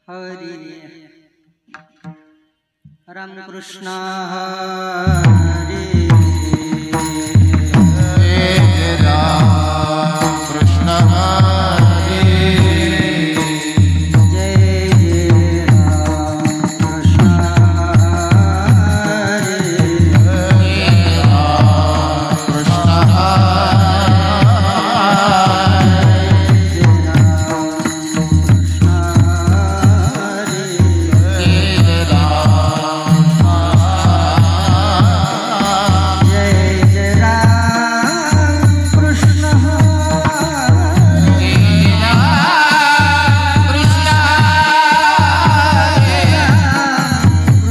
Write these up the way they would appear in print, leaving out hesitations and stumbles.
हरि राम कृष्ण हरे राम कृष्ण हरे जय राम कृष्ण हरे राम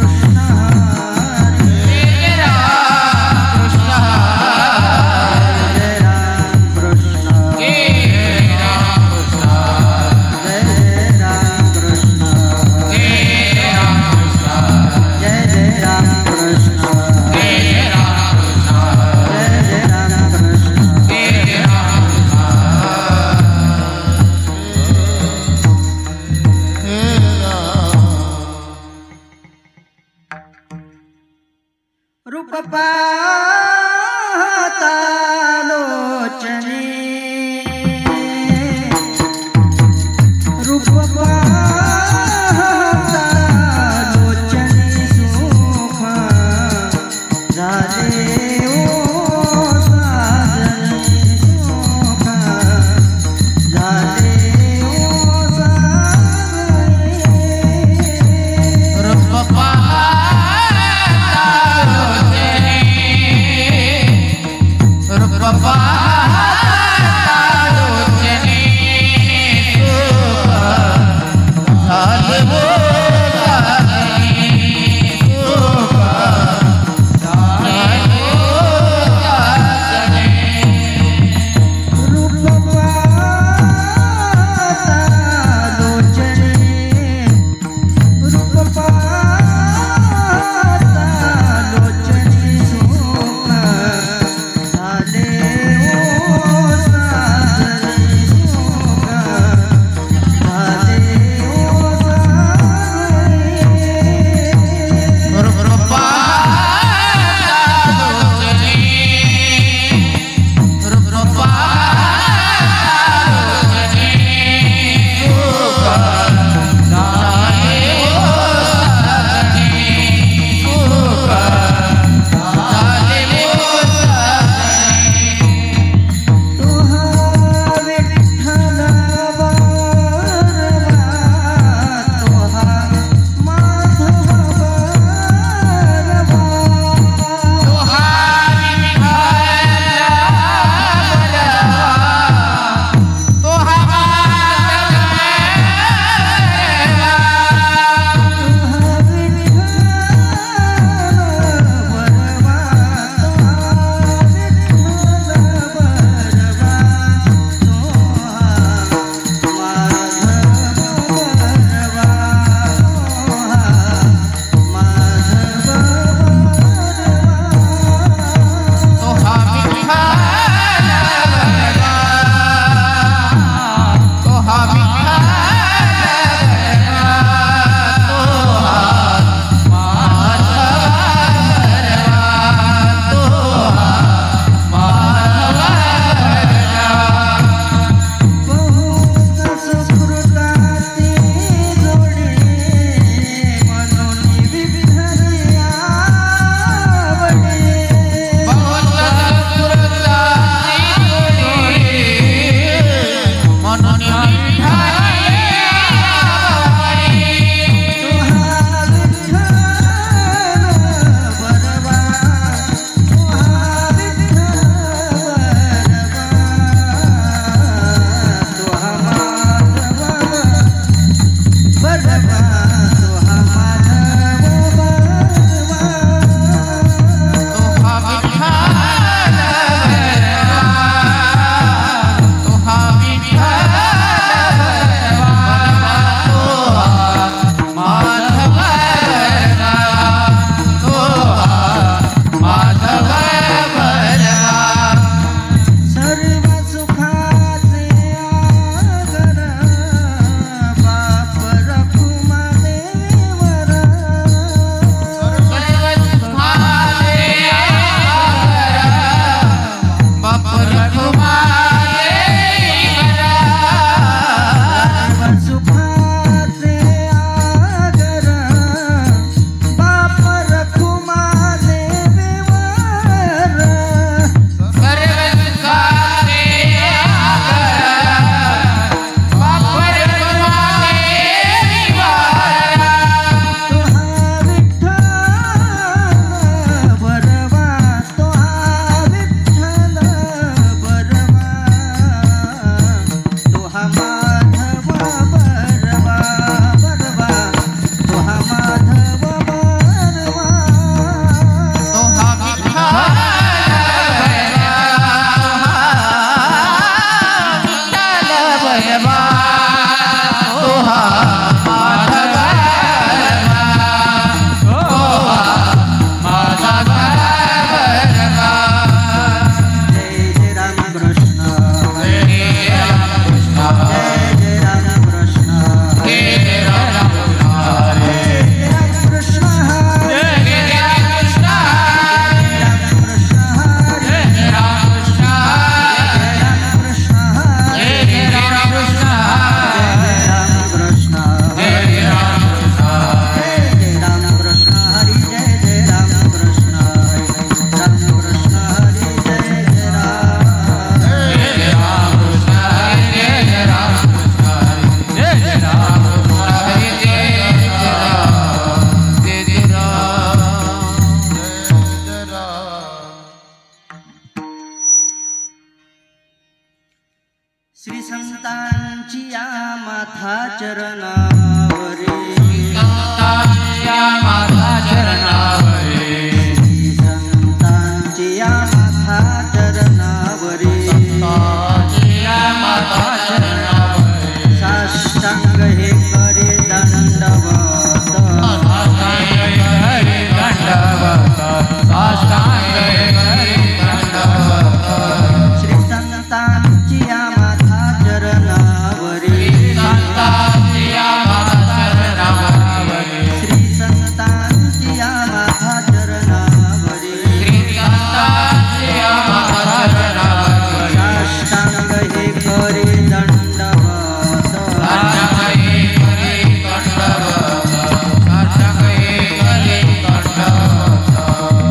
कृष्ण रूप पाहता लोचने रूप पाहता लोचने सुख झाले ओ साजने सुख झाले ओ साजने रूप पाहता लोचने चरणावरी संतांच्या माता चरणावरी श्री संतांची या माता चरणावरी संतांच्या माता चरणावरी साष्टांग हे करी दंडवत साष्टांग करी दंडवत साष्टांग करी दंडवत श्री संतांची या माता चरणावरी संतांची या माता चरणावरी श्री संतांची या माता चरणावरी श्री संतांची या माता चरणावरी साष्टांग हे करी दंडवत साष्टांग करी दंडवत साष्टांग करी दंडवत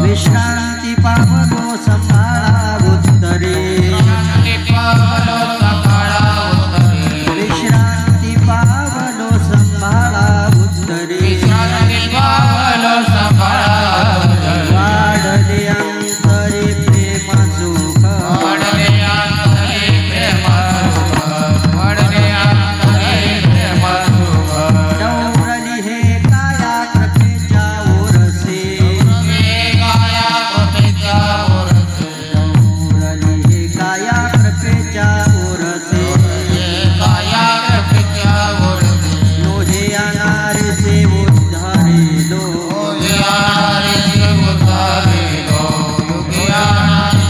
विश्रांती पावलो संभाळा उत्तरे शांती पावलो सकाळा उतरी विश्रांती पावलो संभाळा उत्तरे शांती पावलो सकाळा उतरी वाढले अंतरे प्रेम सुख वाढले अंतरी प्रेम सुख वाढले अंतरी प्रेम सुख डौरली हे काया कृपेच्या ओरसे काया कोटीच्या ओरसे डौरली हे काया कृपेच्या ओरसे काया कृपेच्या ओरसे लोहे अनारे से उद्धारेलो योगियानारी उद्धारिलो योगियानारी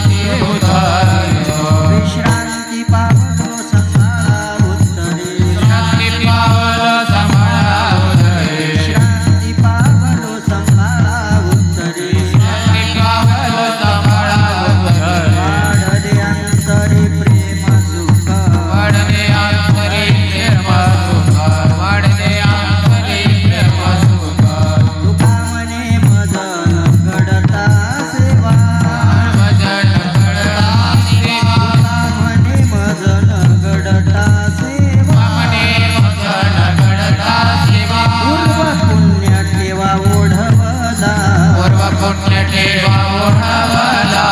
उद्धारिलो विश्रांती पावलो संभाळा उत्तरे शांती पावलो सकाळा उतरी विश्रांती पावलो संभाळा उत्तरे शांती पावलो सकाळा उतरी वाढले अंतरे प्रेम सुख वाढले अंतरी प्रेम सुख वाढले अंतरी प्रेम सुख तुका म्हणे मदन घडता सेवा भजन घडता सेवा तुका म्हणे मदन घडता सेवा मने भजन घडता सेवा पूर्व पुण्य ठेवा ओढवला पूर्व पुण्य ठेवा ओढावला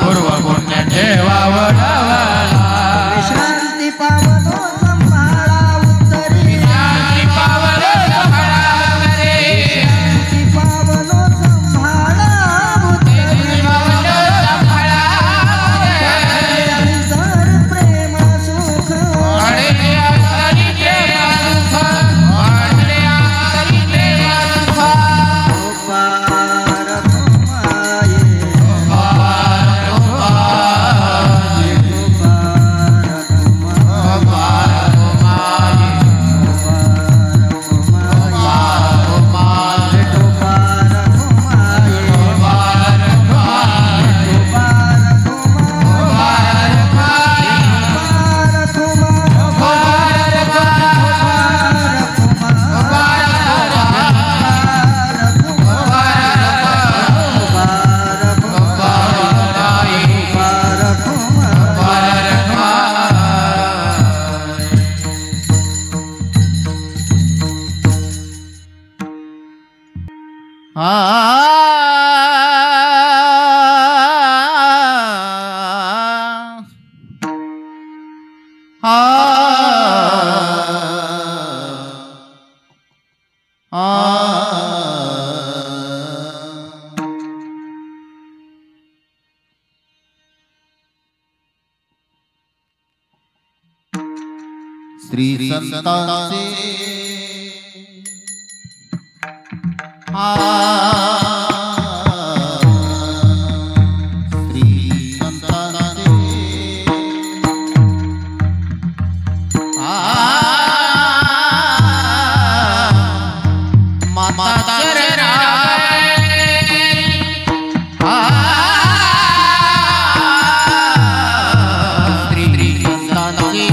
पूर्व पुण्य ठेवा ओढावला विश्रांती पावलो संभाळा उत्तरे शांती पावलो सकाळा उतरी विश्रांती पावलो संभाळा उत्तरे पावलो सकाळा उतरी अंतर प्रेम सुख वाढले अंतरी प्रेम सुख वाढले अंतरी प्रेम सुख पार तुमाये पार तुमाये पार तुमाये पार तुमाये पार तुमाये पार तुमाये पार तुमाये पार तुमाये पार तुमाये पार श्री संतांचे श्री संतांचे माता श्री संतांचे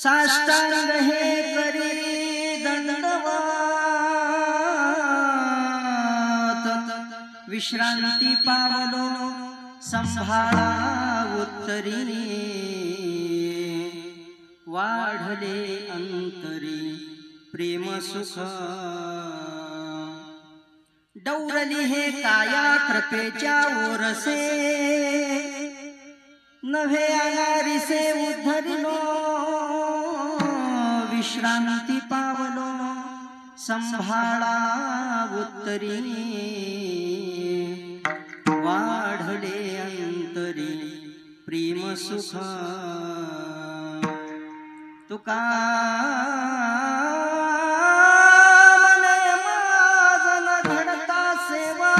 साष्टांग हे करी दंडवत विश्रांती पावलो संभाळा उत्तरी वाढले अंतरी प्रेम सुख डौरली हे काया कृपेच्या ओरसे नव्हे अनारिसे उद्धरिलो विश्रांती पावलो संभाळा उत्तरी वाढले अंतरी प्रेम सुख तुका मने माझ न घडता सेवा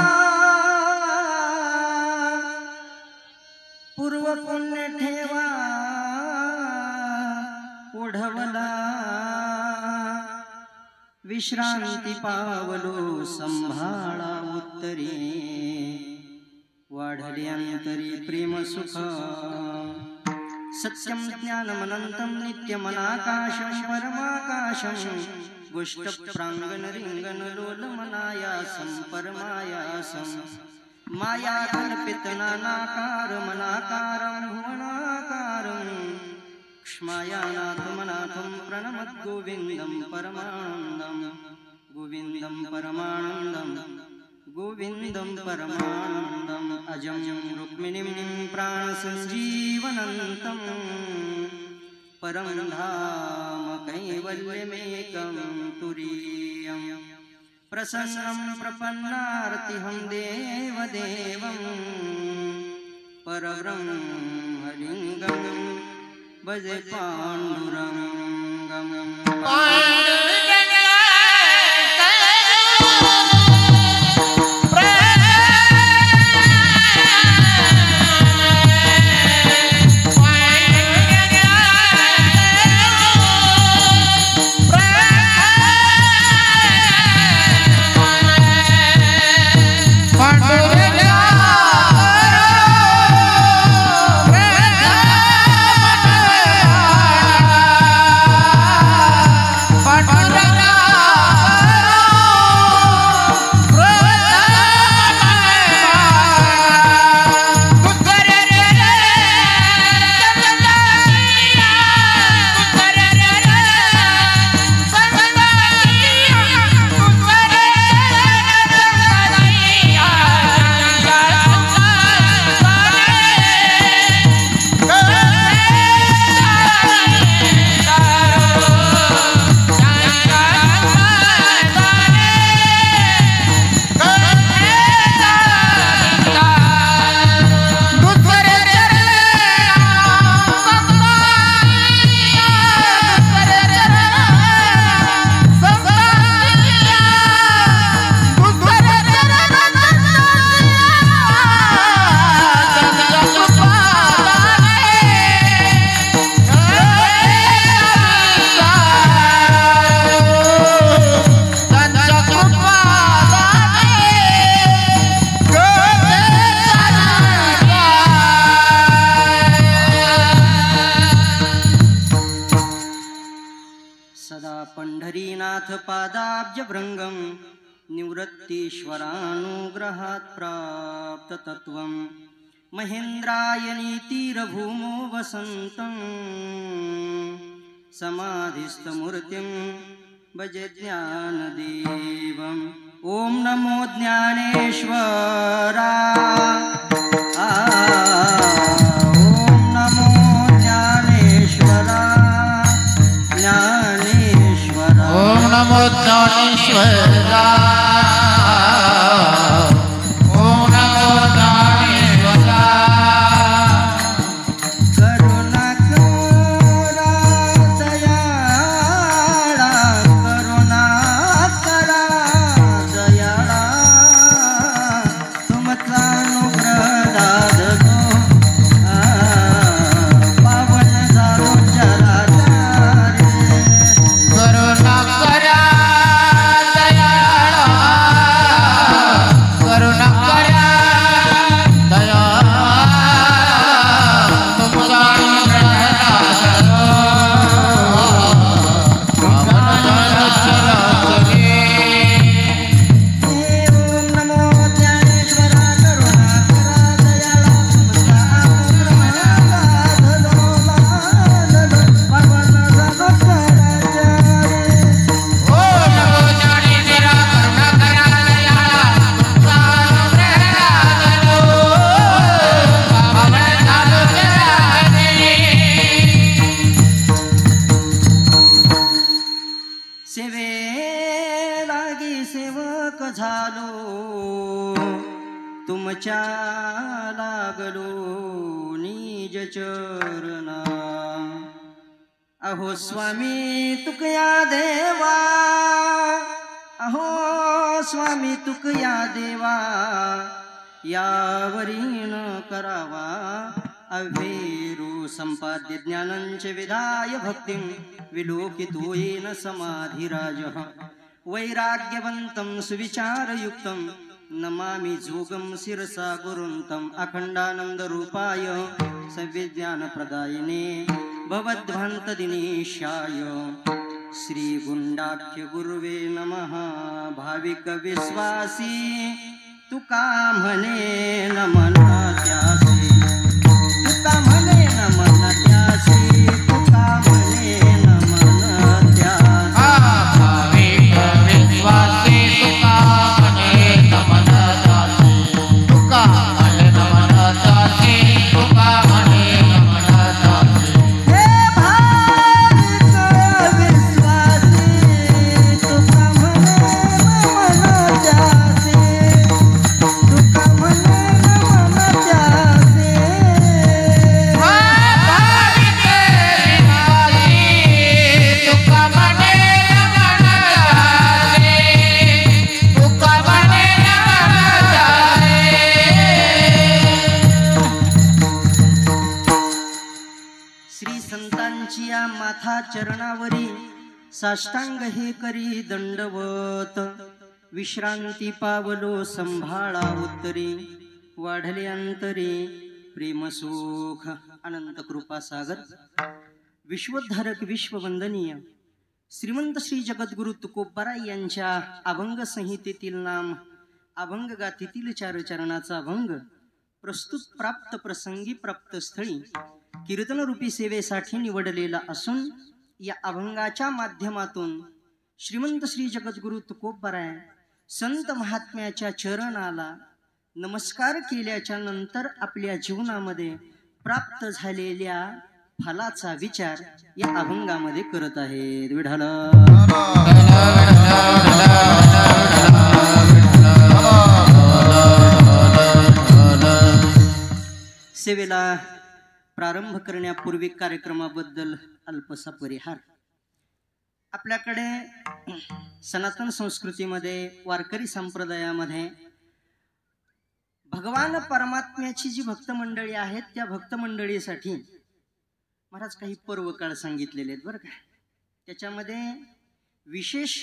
पूर्व पुण्य ठेवा ओढवला विश्रांती पावलो संभाळा उत्तरी वाढले अंतरी प्रेम सुख सत्यं ज्ञानमनन्तं नित्यमनाकाशं परमाकाशं गुष्टप्राङ्गणरिङ्गणलोलमनायासं परमायासं मायाकल्पितनानाकारमनाकारं भुवनाकारं क्ष्मायानाथमनाथं प्रणमद्गोविन्दं परमानन्दं गोविन्दं परमानन्दं गोविन्दं परमानन्दम् अजं रुक्मिणीं प्राणसञ्जीवनन्तं परं धाम कैवल्यमेकं तुरीयं प्रसन्नं प्रपन्नार्तिहं देवदेवं परब्रह्मलिङ्गं भजे पाण्डुरङ्गम् पंढरीनाथ पादाब्जभृङ्गं निवृत्तीश्वरानुग्रहात् प्राप्त तत्त्वं महेन्द्रायणीतीरभूमो वसन्तं समाधिस्थमूर्तिं भजे ज्ञानदेवम् ॐ नमो ज्ञानेश्वरा ॐ नमो ज्ञानेश्वरा ज्ञानेश्वरा ओम नमो ज्ञानेश्वरा ओम नमो ज्ञानेश्वरा करुणाकरा दयाळा करुणाकरा दयाळा तुमचा अनुग्रह दादतो पावन झालो चराचर करुणा करा दयाळा वचा लागलो निज चरणा अहो स्वामी तुकया देवा अहो स्वामी तुकया देवा यावरीन करावा अभेरू संपाद्य ज्ञानंच विधाय भक्तिं विलोकितो येन समाधिराजः वैराग्यवन्तं सुविचारयुक्तं नमामि जोगं शिरसा गुरुन्तं अखण्डानन्दरूपाय सविज्ञानप्रदायिने भवद्भ्रान्तदिनेशाय श्रीगुण्डाख्य गुरुवे नमः भाविक विश्वासी तुका म्हणे नमन त्यासी तुका म्हणे नमन त्यासी तुका म्हणे नमन त्यासी भाविक विश्वासी तुका म्हणे नमन त्यासी तुका म्हणे नमन त्यासी तुका म्हणे नमन त्यासी हे भाविक विश्वासी तुका म्हणे नमन त्यासी तुका म्हणे नमन त्यासी भाविक विश्वासी तुका म्हणे नमन त्यासी तुका म्हणे नमन त्यासी श्री संतांची या माथा चरणावरी साष्टांग हे करी दंडवत विश्रांती पावलो संभाळा उत्तरी वाढले अंतरी प्रेमसुख अनंत कृपा सागर विश्वोद्धारक विश्ववंदनीय श्रीमंत श्री जगद्गुरु तुकोबाराय यांच्या अभंग संहितेतील नाम अभंग गाथेतील 4 चरणाचा अभंग प्रस्तुत प्राप्त प्रसंगी प्राप्त स्थळी कीर्तन रूपी सेवेसाठी निवडलेला असून या अभंगाच्या माध्यमातून श्रीमंत श्री जगद्गुरु तुकोबाराय संत महात्म्याच्या चरणाला नमस्कार केल्याच्या नंतर आपल्या जीवनामध्ये प्राप्त झालेल्या फलाचा विचार या अभंगामध्ये करत आहेत. विठ्ठल सेवेला प्रारंभ करण्यापूर्वी कार्यक्रमाबद्दल अल्पसा परिहार. आपल्याकडे सनातन संस्कृतीमध्ये वारकरी संप्रदायामध्ये भगवान परमात्म्याची जी भक्त मंडळी आहेत त्या भक्त मंडळीसाठी महाराज काही पर्व काळ सांगितलेले आहेत बरं का. त्याच्यामध्ये विशेष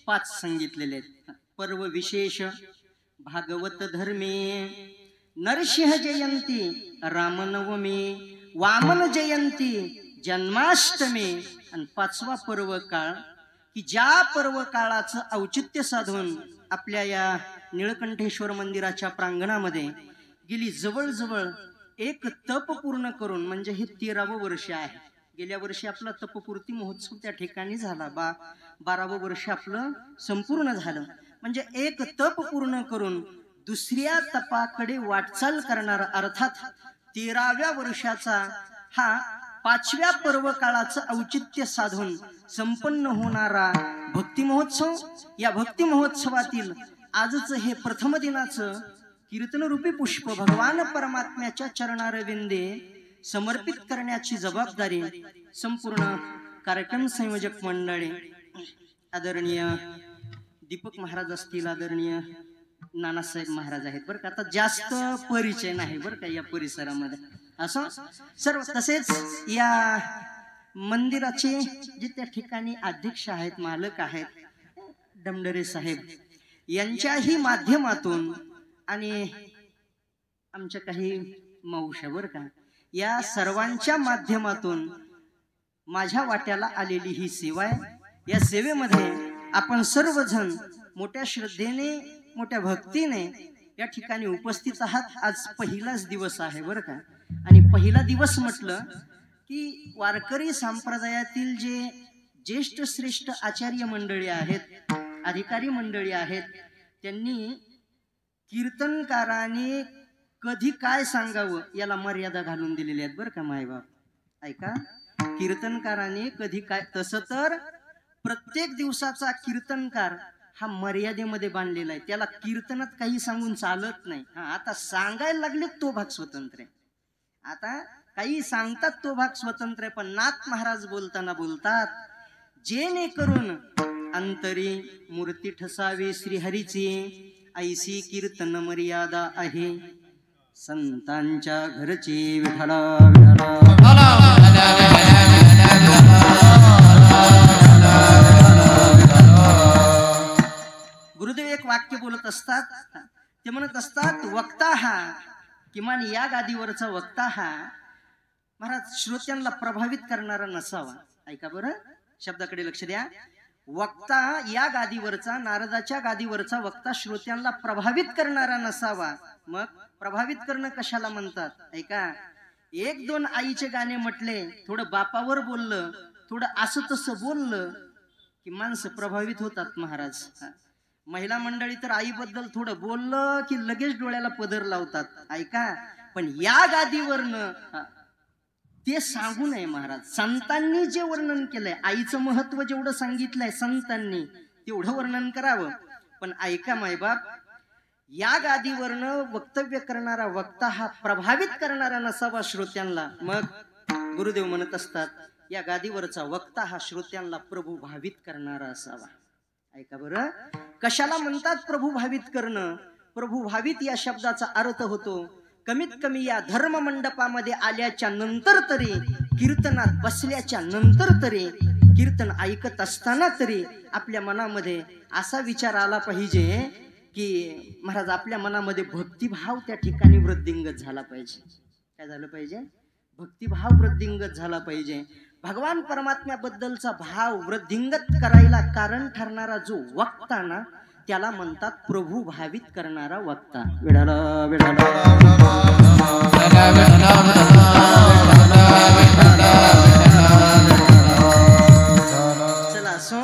5 सांगितलेले आहेत. पर्व विशेष भागवत धर्मे नरसिंह जयंती रामनवमी वामन जयंती जन्माष्टमी आणि 5वा पर्व काळ की ज्या पर्व काळाचं औचित्य साधून आपल्या या निळकंठेश्वर मंदिराच्या प्रांगणामध्ये गेली जवळजवळ एक तप पूर्ण करून म्हणजे हे 13वं वर्ष आहे. गेल्या वर्षी आपला तपपूर्ती महोत्सव त्या ठिकाणी झाला. 12वं वर्ष आपलं संपूर्ण झालं. म्हणजे एक तप पूर्ण करून दुसऱ्या तपाकडे वाटचाल करणारा अर्थात 13व्या वर्षाचा हा 5व्या पर्व काळाचं औचित्य साधून संपन्न होणारा भक्ती महोत्सव. या भक्ती महोत्सवातील आजचं हे प्रथम दिनाचं कीर्तनरूपी पुष्प भगवान परमात्म्याच्या चरणारविंदे समर्पित करण्याची जबाबदारी संपूर्ण कार्यक्रम संयोजक मंडळी आदरणीय दीपक महाराज असतील, आदरणीय नानासाहेब महाराज आहेत बरं का. आता जास्त परिचय नाही बरं का या परिसरामध्ये असं सर्व. तसेच या मंदिराचे जे त्या ठिकाणी अध्यक्ष आहेत मालक आहेत डमडरे साहेब यांच्याही माध्यमातून आणि आमच्या काही मावश्या बरं का या सर्वांच्या माध्यमातून माझ्या वाट्याला आलेली ही सेवा आहे. या सेवेमध्ये आपण सर्वजण मोठ्या श्रद्धेने मोठ्या भक्तीने या ठिकाणी उपस्थित आहात. आज पहिलाच दिवस आहे बरं का. आणि पहिला दिवस म्हटलं की वारकरी संप्रदायातील जे ज्येष्ठ श्रेष्ठ आचार्य मंडळी आहेत, अधिकारी मंडळी आहेत, त्यांनी कीर्तनकाराने कधी काय सांगावं याला मर्यादा घालून दिलेली आहेत बरं का मायबाप. ऐका, कीर्तनकाराने कधी काय, तसं तर प्रत्येक दिवसाचा कीर्तनकार हा मर्यादेमध्ये बांधलेला आहे, त्याला कीर्तनात काही सांगून चालत नाही. हा आता सांगायला लागले तो भाग स्वतंत्र आहे. आता काही सांगतात तो भाग स्वतंत्र आहे, पण नाथ महाराज बोलताना बोलतात, जेणे करून अंतरी मूर्ती ठसावी श्रीहरीची, ऐसी कीर्तन मर्यादा आहे संतांच्या घरची. विठला गुरुदेव एक वाक्य बोलत असतात, ते म्हणत असतात, वक्ता हा, किमान या गादीवरचा वक्ता हा महाराज श्रोत्यांना प्रभावित करणारा नसावा. ऐका बरं, शब्दाकडे लक्ष द्या. वक्ता या गादीवरचा, नारदाच्या गादीवरचा वक्ता श्रोत्यांना प्रभावित करणारा नसावा. मग प्रभावित करणं कशाला म्हणतात? ऐका, एक दोन आईचे गाणे म्हटले, थोडं बापावर बोललं, थोडं असं तसं बोललं की माणसं प्रभावित होतात महाराज. महिला मंडळी तर आईबद्दल थोडं बोललं की लगेच डोळ्याला पदर लावतात. ऐका, पण या गादीवरनं ते सांगू नये महाराज. संतांनी जे वर्णन केलंय, आईचं महत्व जेवढं सांगितलंय संतांनी, तेवढं वर्णन करावं. पण ऐका मायबाप, या गादीवरनं वक्तव्य करणारा वक्ता हा प्रभावित करणारा नसावा श्रोत्यांना. मग गुरुदेव म्हणत असतात, या गादीवरचा वक्ता हा श्रोत्यांना प्रभू भावित करणारा असावा. ऐका बरं, कशाला म्हणतात प्रभू भावित करणं? प्रभू भावित या शब्दाचा अर्थ होतो, कमीत कमी या धर्म मंडपामध्ये आल्याच्या नंतर तरी, कीर्तनात बसल्याच्या नंतर तरी, कीर्तन ऐकत असताना तरी आपल्या मनामध्ये असा विचार आला पाहिजे की महाराज आपल्या मनामध्ये भक्तिभाव त्या ठिकाणी वृद्धिंगत झाला पाहिजे. काय झालं पाहिजे? भक्तिभाव वृद्धिंगत झाला पाहिजे. भगवान परमात्म्याबद्दलचा भाव वृद्धिंगत करायला कारण ठरणारा जो वक्ता ना, त्याला म्हणतात प्रभू भावित करणारा वक्ता. विठाला विठाला चला, असो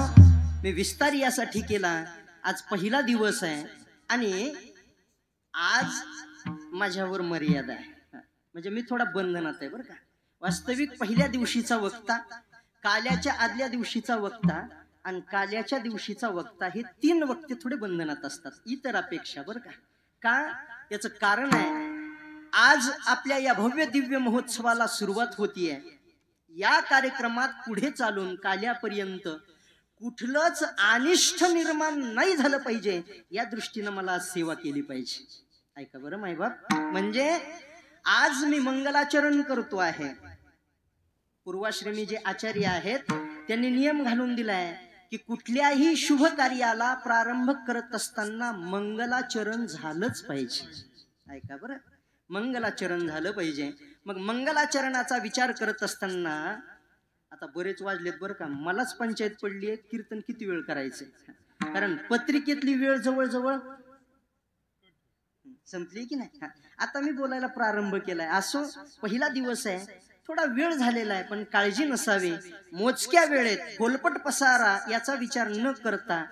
मी विस्तार यासाठी केला. आज पहिला दिवस आहे आणि आज माझ्यावर मर्यादा आहे, म्हणजे मी थोडा बंधनात आहे बरं का. वास्तविक पहिल्या दिवशीचा वक्ता, काल्याच्या आदल्या दिवशीचा वक्ता आणि काल्याच्या दिवशीचा वक्ता, हे तीन वक्ते थोडे बंधनात असतात इतर अपेक्षा बरं का. का? याचं कारण आहे, आज आपल्या या भव्य दिव्य महोत्सवाला सुरुवात होतीये. या कार्यक्रमात पुढे चालून काल्यापर्यंत कुठलंच अनिष्ट निर्माण नाही झालं पाहिजे, या दृष्टीनं मला सेवा केली पाहिजे. ऐका बरं मायबाप, म्हणजे आज मी मंगलाचरण करतो आहे. पूर्वाश्रमी जे आचार्य आहेत त्यांनी नियम घालून दिलाय की कुठल्याही शुभ कार्याला प्रारंभ करत असताना मंगलाचरण झालंच पाहिजे. ऐका बरं, मंगलाचरण झालं पाहिजे. मग मंगलाचरणाचा विचार करत असताना आता बरेच वाजलेत बरं का, मलाच पंचायत पडली आहे कीर्तन किती वेळ करायचं, कारण पत्रिकेतली वेळ जवळजवळ संपली की नाही. आता मी बोलायला प्रारंभ केलाय. असो, पहिला दिवस आहे, थोडा वेळ झालेला आहे, पण काळजी नसावी. मोजक्या वेळेत खोलपट पसारा याचा विचार न करता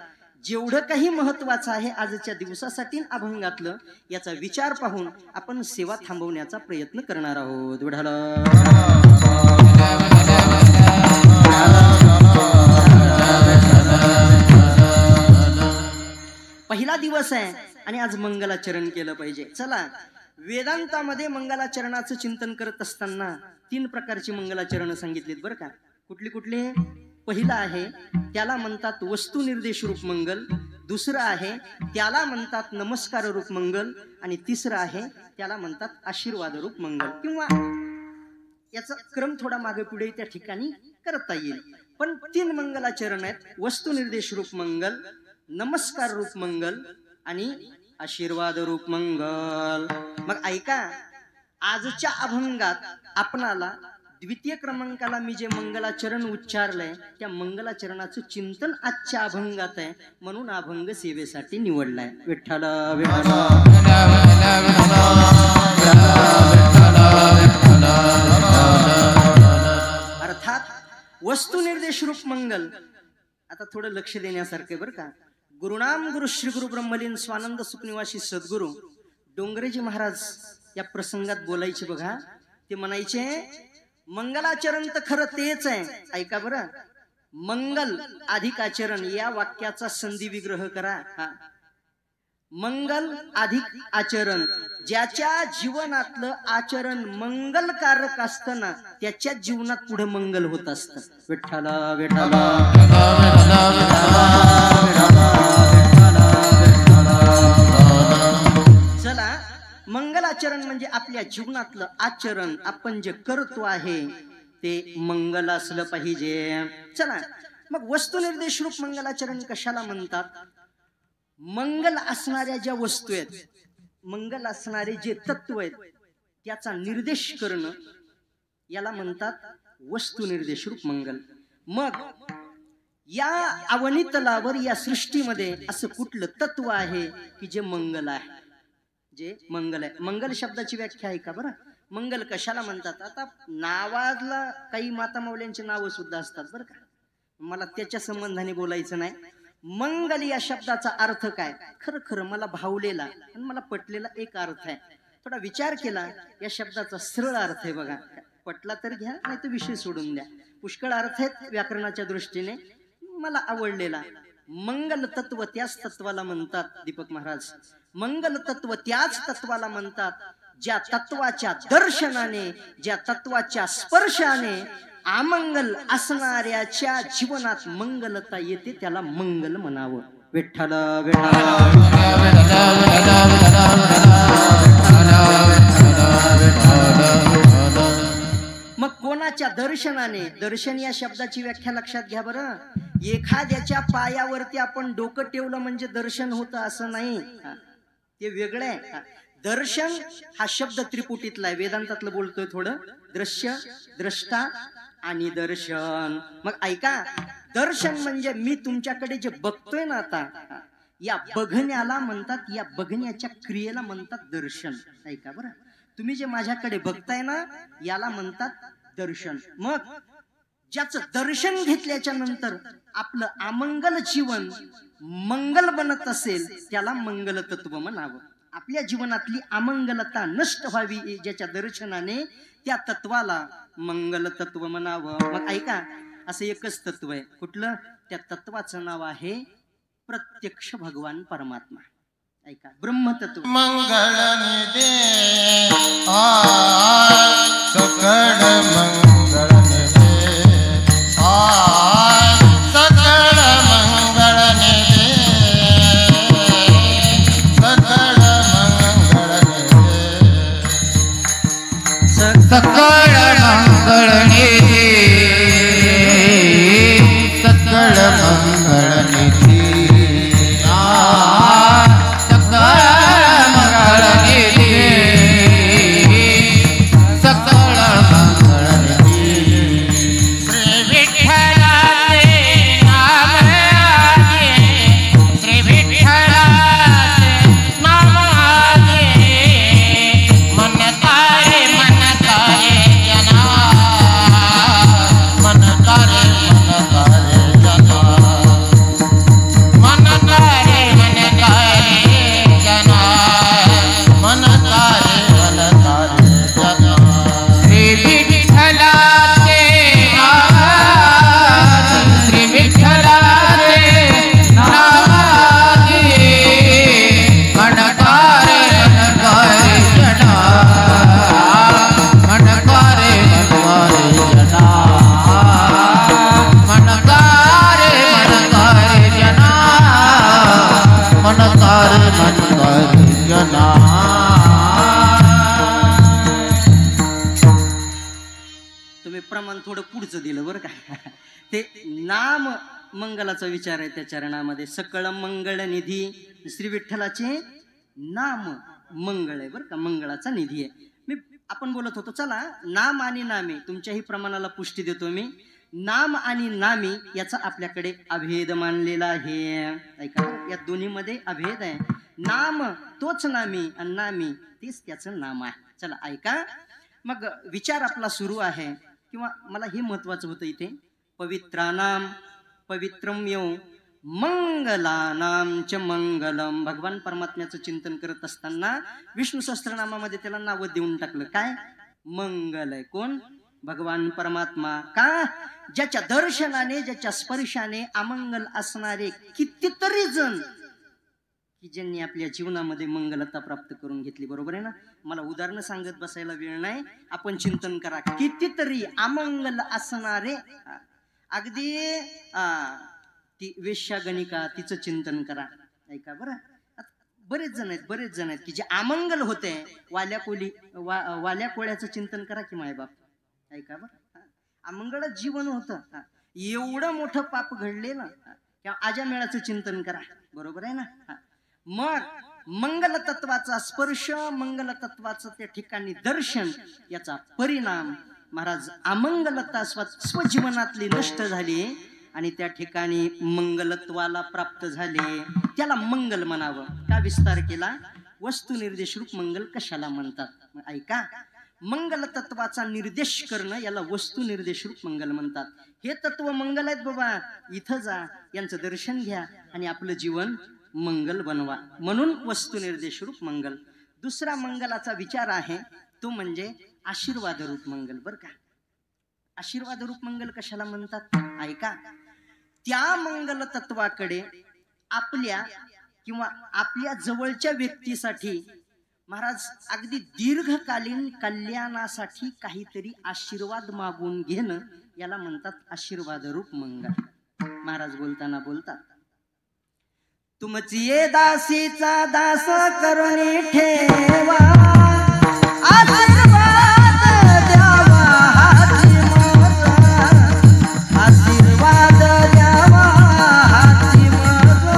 जेवढं काही महत्वाचं आहे आजच्या दिवसासाठी अभंगातलं, याचा विचार पाहून आपण सेवा थांबवण्याचा प्रयत्न करणार आहोत. पहिला दिवस आहे आणि आज मंगलाचरण केलं पाहिजे. चला, वेदांतामध्ये मंगलाचरणाचं चिंतन करत असताना तीन प्रकारची मंगलाचरण सांगितलीत बरं का. कुठली कुठली? पहिला आहे त्याला म्हणतात वस्तुनिर्देश रूप मंगल, दुसरं आहे त्याला म्हणतात नमस्कार रूप मंगल, आणि तिसरं आहे त्याला म्हणतात आशीर्वाद रूप मंगल. किंवा याचा क्रम थोडा मागे पुढे त्या ठिकाणी करता येईल, पण तीन मंगलाचरण आहेत: वस्तुनिर्देश रूप मंगल, नमस्कार रूप मंगल आणि आशीर्वाद रूप मंगल. मग ऐका, आजच्या अभंगात आपणाला द्वितीय क्रमांकाला मी जे मंगलाचरण उच्चारलंय त्या मंगलाचरणाचं चिंतन आजच्या अभंगात आहे, म्हणून अभंग सेवेसाठी निवडलाय. विठ्ठल अर्थात वस्तुनिर्देश रूप मंगल. आता थोडं लक्ष देण्यासारखं बरं का. गुरुनाम गुरु श्री गुरु ब्रह्मलीन स्वानंद सुखनिवासी सद्गुरु डोंगरेजी महाराज या प्रसंगात बोलायचे बघा. ते म्हणायचे मंगलाचरण तर खरं तेच आहे. ऐका बरं, मंगल अधिक आचरण या वाक्याचा संधी विग्रह करा. मंगल अधिक आचरण, ज्याच्या जीवनातलं आचरण मंगलकारक असताना त्याच्या जीवनात पुढे मंगल होत असतं. विठ्ठला विठ्ठला चला, मंगलाचरण म्हणजे आपल्या जीवनातलं आचरण, आपण जे करतो आहे ते मंगल असलं पाहिजे. चला मग वस्तुनिर्देश रूप मंगलाचरण कशाला म्हणतात? मंगल असणाऱ्या ज्या वस्तू आहेत, मंगल असणारे जे तत्व आहेत त्याचा निर्देश करणं याला म्हणतात वस्तुनिर्देश रूप मंगल. मग या अवनीतलावर या सृष्टीमध्ये असं कुठलं तत्व आहे की जे मंगल आहे, जे मंगल आहे? मंगल शब्दाची व्याख्या आहे का बरं? मंगल कशाला म्हणतात? आता नावाला काही माता माऊल्यांची नावं सुद्धा असतात बरं का, मला त्याच्या संबंधाने बोलायचं नाही. मंगल या शब्दाचा अर्थ काय? खरं खरं मला भावलेला आणि मला पटलेला एक अर्थ आहे. थोडा विचार केला, या शब्दाचा सरळ अर्थ आहे बघा, पटला तर घ्या नाही तर विषय सोडून द्या. पुष्कळ अर्थ आहेत व्याकरणाच्या दृष्टीने, मला आवडलेला. मंगल तत्व त्याच तत्वाला म्हणतात दीपक महाराज, मंगल तत्व त्याच तत्वाला म्हणतात ज्या तत्वाच्या दर्शनाने, ज्या तत्वाच्या स्पर्शाने अमंगल असणाऱ्याच्या जीवनात मंगलता येते, त्याला मंगल म्हणावं. विठ्ठल मग कोणाच्या दर्शनाने? दर्शन या शब्दाची व्याख्या लक्षात घ्या बरं. एखाद्याच्या पायावरती आपण डोकं ठेवलं म्हणजे दर्शन होतं असं नाही, ते वेगळं आहे. दर्शन हा शब्द त्रिपुटीतला आहे, वेदांतातलं बोलतोय थोडं. दृश्य, द्रष्टा आणि दर्शन. मग ऐका, दर्शन म्हणजे मी तुमच्याकडे जे बघतोय ना आता, या बघण्याला म्हणतात, या बघण्याच्या क्रियेला म्हणतात दर्शन. ऐका बरं, तुम्ही जे माझ्याकडे बघताय ना याला म्हणतात दर्शन. मग ज्याचं दर्शन घेतल्याच्या नंतर आपलं अमंगल जीवन मंगल बनत असेल त्याला मंगल तत्व म्हणावं. आपल्या जीवनातली अमंगलता नष्ट व्हावी ज्याच्या दर्शनाने, त्या तत्वाला मंगल तत्व म्हणावं. मग ऐका, असं एकच तत्व आहे. कुठलं? त्या तत्वाचं नाव आहे प्रत्यक्ष भगवान परमात्मा. ऐका, ब्रह्मतत्व. मंगल निधे सकळ मंगल निधे सकळ मंगल निधे सकळ मंगल निधे सकळ मंगळ निधी, सकळ मंगळ निधी, सकळ मंगळ निधी, सकळ मंगळ निधी. श्री विठ्ठलाचे नाम आगे, श्री विठ्ठलाचे नाम आगे, मन तारे जना, मन तारे जना, मन तारे जना, मन तारे जना. श्री विठ्ठलाचे नाम, श्री विठ्ठलाचे नाम मनकारे मनकारे जना, मनकारे मनकारे जना, मनकारे मनकारे जना, मनकारे मनकारे जना. तुम्ही प्रमाण थोडं पुढचं दिलं बरं का. ते नाम मंगलाचा विचार आहे त्या चरणामध्ये. सकळ मंगळ निधी, श्री विठ्ठलाचे नाम मंगळ आहे बरं का, मंगळाचा निधी आहे. आपण बोलत होतो, चला नाम आणि नामे तुमच्याही प्रमाणाला पुष्टी देतो मी. नाम आणि नामी याचा आपल्याकडे अभेद मानलेला आहे. ऐका, या दोन्हीमध्ये अभेद आहे. नाम तोच नामी आणि नामी तेच त्याचं नाम आहे. चला ऐका, मग विचार आपला सुरू आहे, किंवा मला हे महत्वाचं होतं इथे. पवित्रानाम पवित्रम्यो मंगलानाम च मंगलम. भगवान परमात्म्याचं चिंतन करत असताना विष्णू सहस्त्रनामामध्ये त्याला नाव देऊन टाकलं. काय? मंगल आहे. कोण? भगवान परमात्मा का ज्याच्या दर्शनाने ज्याच्या स्पर्शाने अमंगल असणारे कितीतरी जण की ज्यांनी आपल्या जीवनामध्ये मंगलता प्राप्त करून घेतली. बरोबर आहे ना. मला उदाहरणं सांगत बसायला वेळ नाही. आपण चिंतन करा. कितीतरी अमंगल असणारे अगदी ती वेश्या गणिका तिचं चिंतन करा. ऐका बरं. बरेच जण आहेत की जे अमंगल होते. वाल्या कोळ्याचं चिंतन करा की मायबाप. ऐका बरं. अमंगळ जीवन होतं. एवढं मोठं पाप घडलेलं त्या आजामेळाचं चिंतन करा. बरोबर आहे ना. मग मंगल तत्वाचा स्पर्श मंगल तत्वाचं त्या ठिकाणी दर्शन याचा परिणाम महाराज अमंगलता स्वजीवनातली नष्ट झाली आणि त्या ठिकाणी मंगलत्वाला प्राप्त झाले. त्याला मंगल म्हणावं. का विस्तार केला. वस्तू निर्देश रूप मंगल कशाला म्हणतात. ऐका. मंगल तत्वाचा निर्देश करणं याला वस्तू निर्देश रूप मंगल म्हणतात. हे तत्व मंगल आहेत बाबा. इथं जा यांचं दर्शन घ्या आणि आपलं जीवन मंगल बनवा. म्हणून वस्तू निर्देश रूप मंगल. दुसरा मंगलाचा विचार आहे तो म्हणजे आशीर्वाद रूप मंगल. बर का. आशीर्वाद रूप मंगल कशाला म्हणतात. ऐका. त्या मंगल तत्वाकडे आपल्या किंवा आपल्या जवळच्या व्यक्तीसाठी महाराज अगदी दीर्घकालीन कल्याणासाठी काहीतरी आशीर्वाद मागून घेणं याला म्हणतात आशीर्वाद रूप मंगल. महाराज बोलतात तुमची ये दासीचा दास करून ठेवा आशीर्वाद द्यावा हाती माझा. आशीर्वाद द्यावा हाती माझा.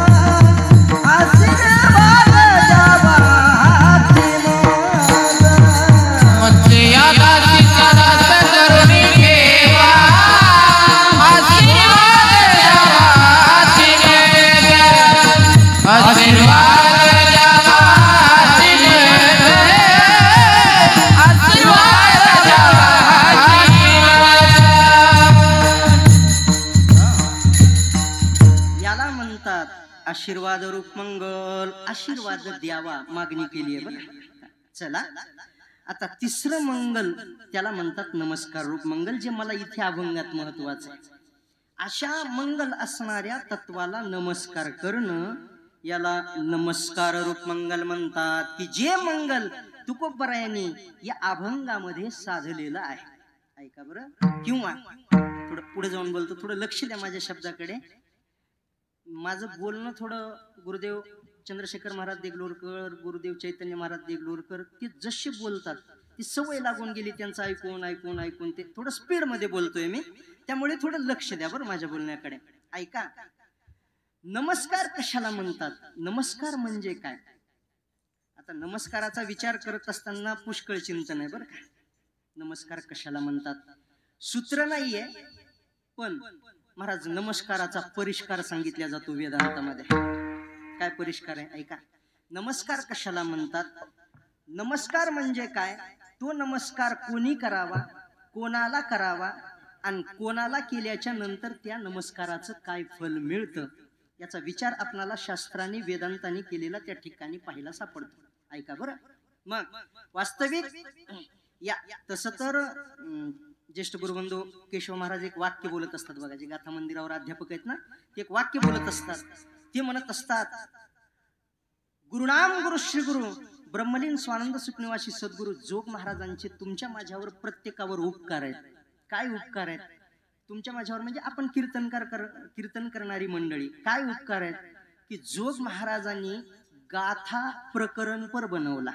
आशीर्वाद द्यावा हाती माझा. तुमची या दासीचा दास करून ठेवा आशीर्वाद द्यावा हाती माझा. आशीर्वाद द्यावा हाती माझा. आशीर्वाद द्यावा हाती माझा. याला म्हणतात आशीर्वाद रूप मंगल. आशीर्वाद द्यावा मागणी केली आहे बरं. चला आता तिसरं मंगल त्याला म्हणतात नमस्कार रूप मंगल. जे मला इथे अभंगात महत्वाचं आहे. अशा मंगल असणाऱ्या तत्वाला नमस्कार करणं याला नमस्कार रूप मंगल म्हणतात. की जे मंगल तुकोबरायांनी या अभंगामध्ये साधलेलं आहे. ऐका बरं. किंवा थोडं पुढे जाऊन बोलतो. थोडं लक्ष द्या माझ्या शब्दाकडे. माझं बोलणं थोडं गुरुदेव चंद्रशेखर महाराज देगलूरकर गुरुदेव चैतन्य महाराज देगलूरकर ते जसे बोलतात ती सवय लागून गेली त्यांचं ऐकून ते थोडं स्पीड मध्ये बोलतोय मी. त्यामुळे थोडं लक्ष द्या बरं माझ्या बोलण्याकडे. ऐका. नमस्कार कशाला म्हणतात. नमस्कार म्हणजे काय. आता नमस्काराचा विचार करत असताना पुष्कळ चिंतन आहे बरं का. नमस्कार कशाला म्हणतात. सूत्र नाहीये पण महाराज नमस्काराचा परिष्कार सांगितला जातो वेदांतामध्ये. काय परिष्कार आहे. ऐका. नमस्कार कशाला म्हणतात. नमस्कार म्हणजे काय. तो नमस्कार कोणी करावा कोणाला करावा आणि कोणाला केल्याच्या नंतर त्या नमस्काराचं काय फल मिळतं याचा विचार आपल्याला शास्त्राने वेदांताने केलेला त्या ठिकाणी पाहायला सापडतो. ऐका बरं. मग वास्तविक या तसं तर ज्येष्ठ गुरुबंधू केशव महाराज एक वाक्य बोलत असतात बघा. जे गाथा मंदिरावर अध्यापक आहेत ना ते एक वाक्य बोलत असतात. ते म्हणत असतात गुरुनाम गुरु श्री गुरु ब्रह्मलीन स्वानंद सुखनिवासी सद्गुरु जोग महाराजांचे तुमच्या माझ्यावर प्रत्येकावर उपकार आहेत. काय उपकार आहेत तुमच्या माझ्यावर. म्हणजे आपण कीर्तन करणारी मंडळी. काय उपकार आहेत की जोग महाराजांनी गाथा प्रकरण पर बनवला.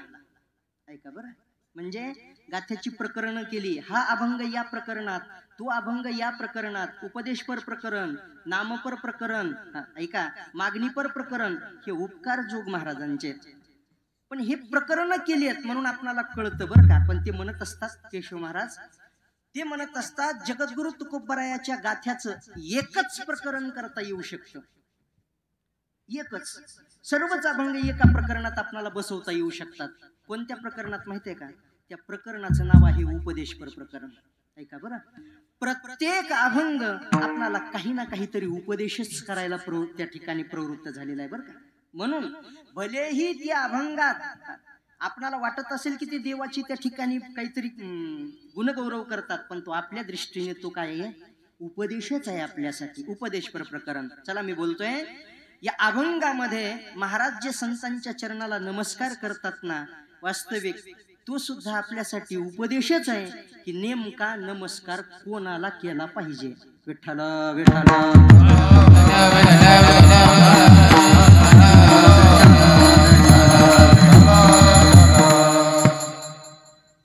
ऐका बरं. म्हणजे गाथ्याची प्रकरणं केली. हा अभंग या प्रकरणात तो अभंग या प्रकरणात उपदेशपर प्रकरण नामपर प्रकरण. ऐका. मागणीपर प्रकरण. हे उपकार जोग महाराजांचे. पण हे प्रकरण केली आहेत म्हणून आपल्याला कळतं बरं का. पण ते म्हणत असतात केशव महाराज ते म्हणत असतात जगद्गुरु तुकोबरायाच्या गाथ्याचं एकच प्रकरण करता येऊ शकतं. एकच. सर्वच अभंग एका प्रकरणात आपल्याला बसवता येऊ शकतात. कोणत्या प्रकरणात माहितीये का. त्या प्रकरणाचं नाव आहे उपदेशपर प्रकरण. ऐका बरं. प्रत्येक अभंग आपल्याला काही ना काहीतरी उपदेशच करायला त्या ठिकाणी प्रवृत्त झालेला आहे बरं का. म्हणून भलेही त्या अभंगात आपणाला वाटत असेल की ते देवाची त्या ठिकाणी काहीतरी गुणगौरव करतात, पण तो आपल्या दृष्टीने तो काय आहे, उपदेशच आहे आपल्यासाठी, उपदेशपर प्रकरण. चला मी बोलतोय या अभंगामध्ये महाराज जे संतांच्या चरणाला नमस्कार करतात ना, वास्तविक तो सुद्धा आपल्यासाठी उपदेशच आहे की नेमका नमस्कार कोणाला केला पाहिजे. विठ्ठल विठ्ठल.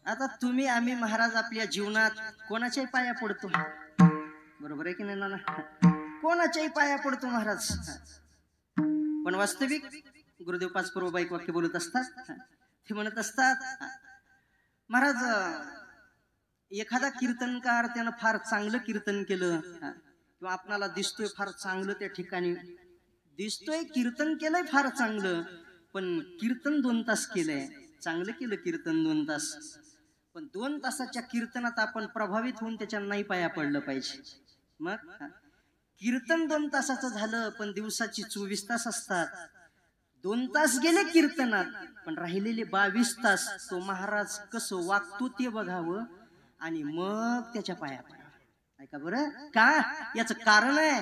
आता तुम्ही आम्ही महाराज आपल्या जीवनात कोणाच्याही पाया पडतो, बरोबर आहे की नाही नाना? कोणाच्याही पाया पडतो महाराज, पण वास्तविक गुरुदेव पाचपूर्व एक वाक्य बोलत असतात. ते म्हणत असतात महाराज एखादा कीर्तनकार त्यानं फार चांगलं कीर्तन केलं किंवा आपणाला दिसतोय फार चांगलं त्या ठिकाणी दिसतोय, कीर्तन केलंय फार चांगलं, पण कीर्तन 2 तास केलंय, चांगलं केलं कीर्तन 2 तास, पण 2 तासाच्या कीर्तनात आपण प्रभावित होऊन त्याच्या नाही पाया पडलं पाहिजे. मग कीर्तन 2 तासाचं झालं, पण दिवसाची 24 तास असतात. 2 तास गेले कीर्तनात, पण राहिलेले 22 तास तो महाराज कसं वागतो ते बघावं आणि मग त्याच्या पाया पडावं. ऐका बरं, का याचं कारण आहे.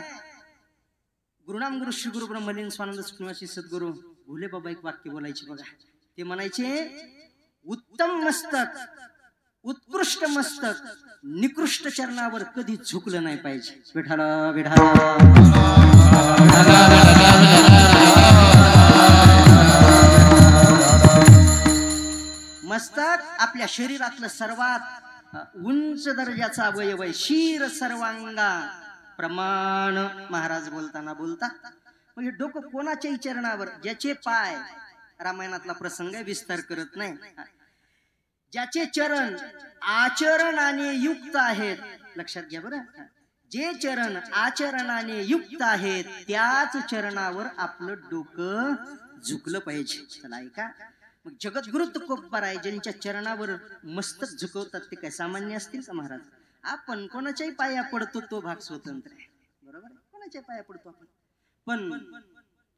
गुरुनाम गुरु श्री गुरु ब्रह्मलीन स्वानंद सुखनिवासी सद्गुरु भोले बाबा एक वाक्य बोलायचे बघा. ते म्हणायचे, उत्तम मस्तक, उत्कृष्ट मस्तक निकृष्ट चरणावर कधी झुकलं नाही पाहिजे. विठाला विठाला. मस्तक आपल्या शरीरातलं सर्वात उंच दर्जाचा अवयव आहे. शिर सर्वांगा प्रमाण महाराज बोलताना बोलतात. म्हणजे डोकं कोणाच्याही चरणावर, ज्याचे पाय, रामायणातला प्रसंग आहे, विस्तार करत नाही, ज्याचे चरण आचरणाने युक्त आहेत, लक्षात घ्या बरं, जे चरण आचरणाने युक्त आहेत त्याच चरणावर आपलं डोकं झुकलं पाहिजे. चला ऐका, मग जगद्गुरु तुकोबार आहे, ज्यांच्या चरणावर मस्तक झुकवतात ते काय सामान्य असतील का महाराज? आपण कोणाच्याही पाया पडतो, तो भाग स्वतंत्र आहे, बरोबर, कोणाच्याही पाया पडतो आपण, पण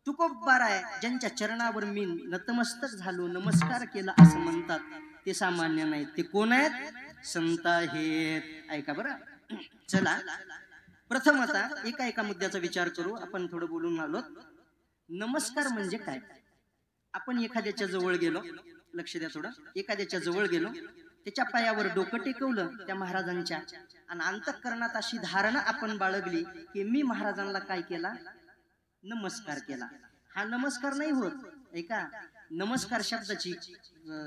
तुकोबार आहे ज्यांच्या चरणावर मी नतमस्तक झालो, नमस्कार केला असं म्हणतात, ते सामान्य नाहीत. ते कोण आहेत? संत आहेत. ऐका बरं. चला प्रथम आता एका मुद्द्याचा विचार करू. आपण थोडं बोलून आलो, नमस्कार म्हणजे काय. आपण एखाद्याच्या जवळ गेलो, लक्ष द्या थोडं, एखाद्याच्या जवळ गेलो, त्याच्या पायावर डोकं टेकवलं त्या महाराजांच्या, आणि अंतःकरणात अशी धारणा आपण बाळगली की मी महाराजांना काय केला, नमस्कार केला. हा नमस्कार नाही होत. ऐका, नमस्कार शब्दाची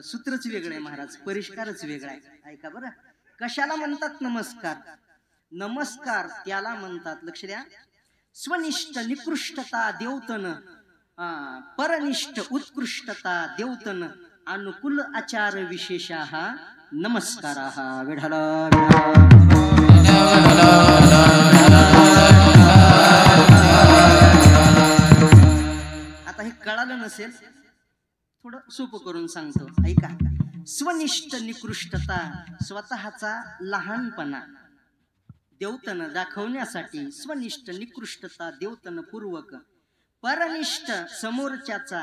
सूत्रच वेगळं आहे महाराज, परिष्कारच वेगळा आहे. ऐका बरं, कशाला म्हणतात नमस्कार? नमस्कार त्याला म्हणतात, लक्ष द्या, स्वनिष्ठ निकृष्टता देवतन, परनिष्ठ उत्कृष्टता देवतन, अनुकूल आचार विशेषाः नमस्काराः. विढला आता हे कळालं नसेल, थोडं सोपं करून सांगतो, ऐका. स्वनिष्ठ निकृष्टता, स्वतःचा लहानपणा देवतन दाखवण्यासाठी स्वनिष्ठ निकृष्टता देवतन पूर्वक, परनिष्ठ समोरच्याचा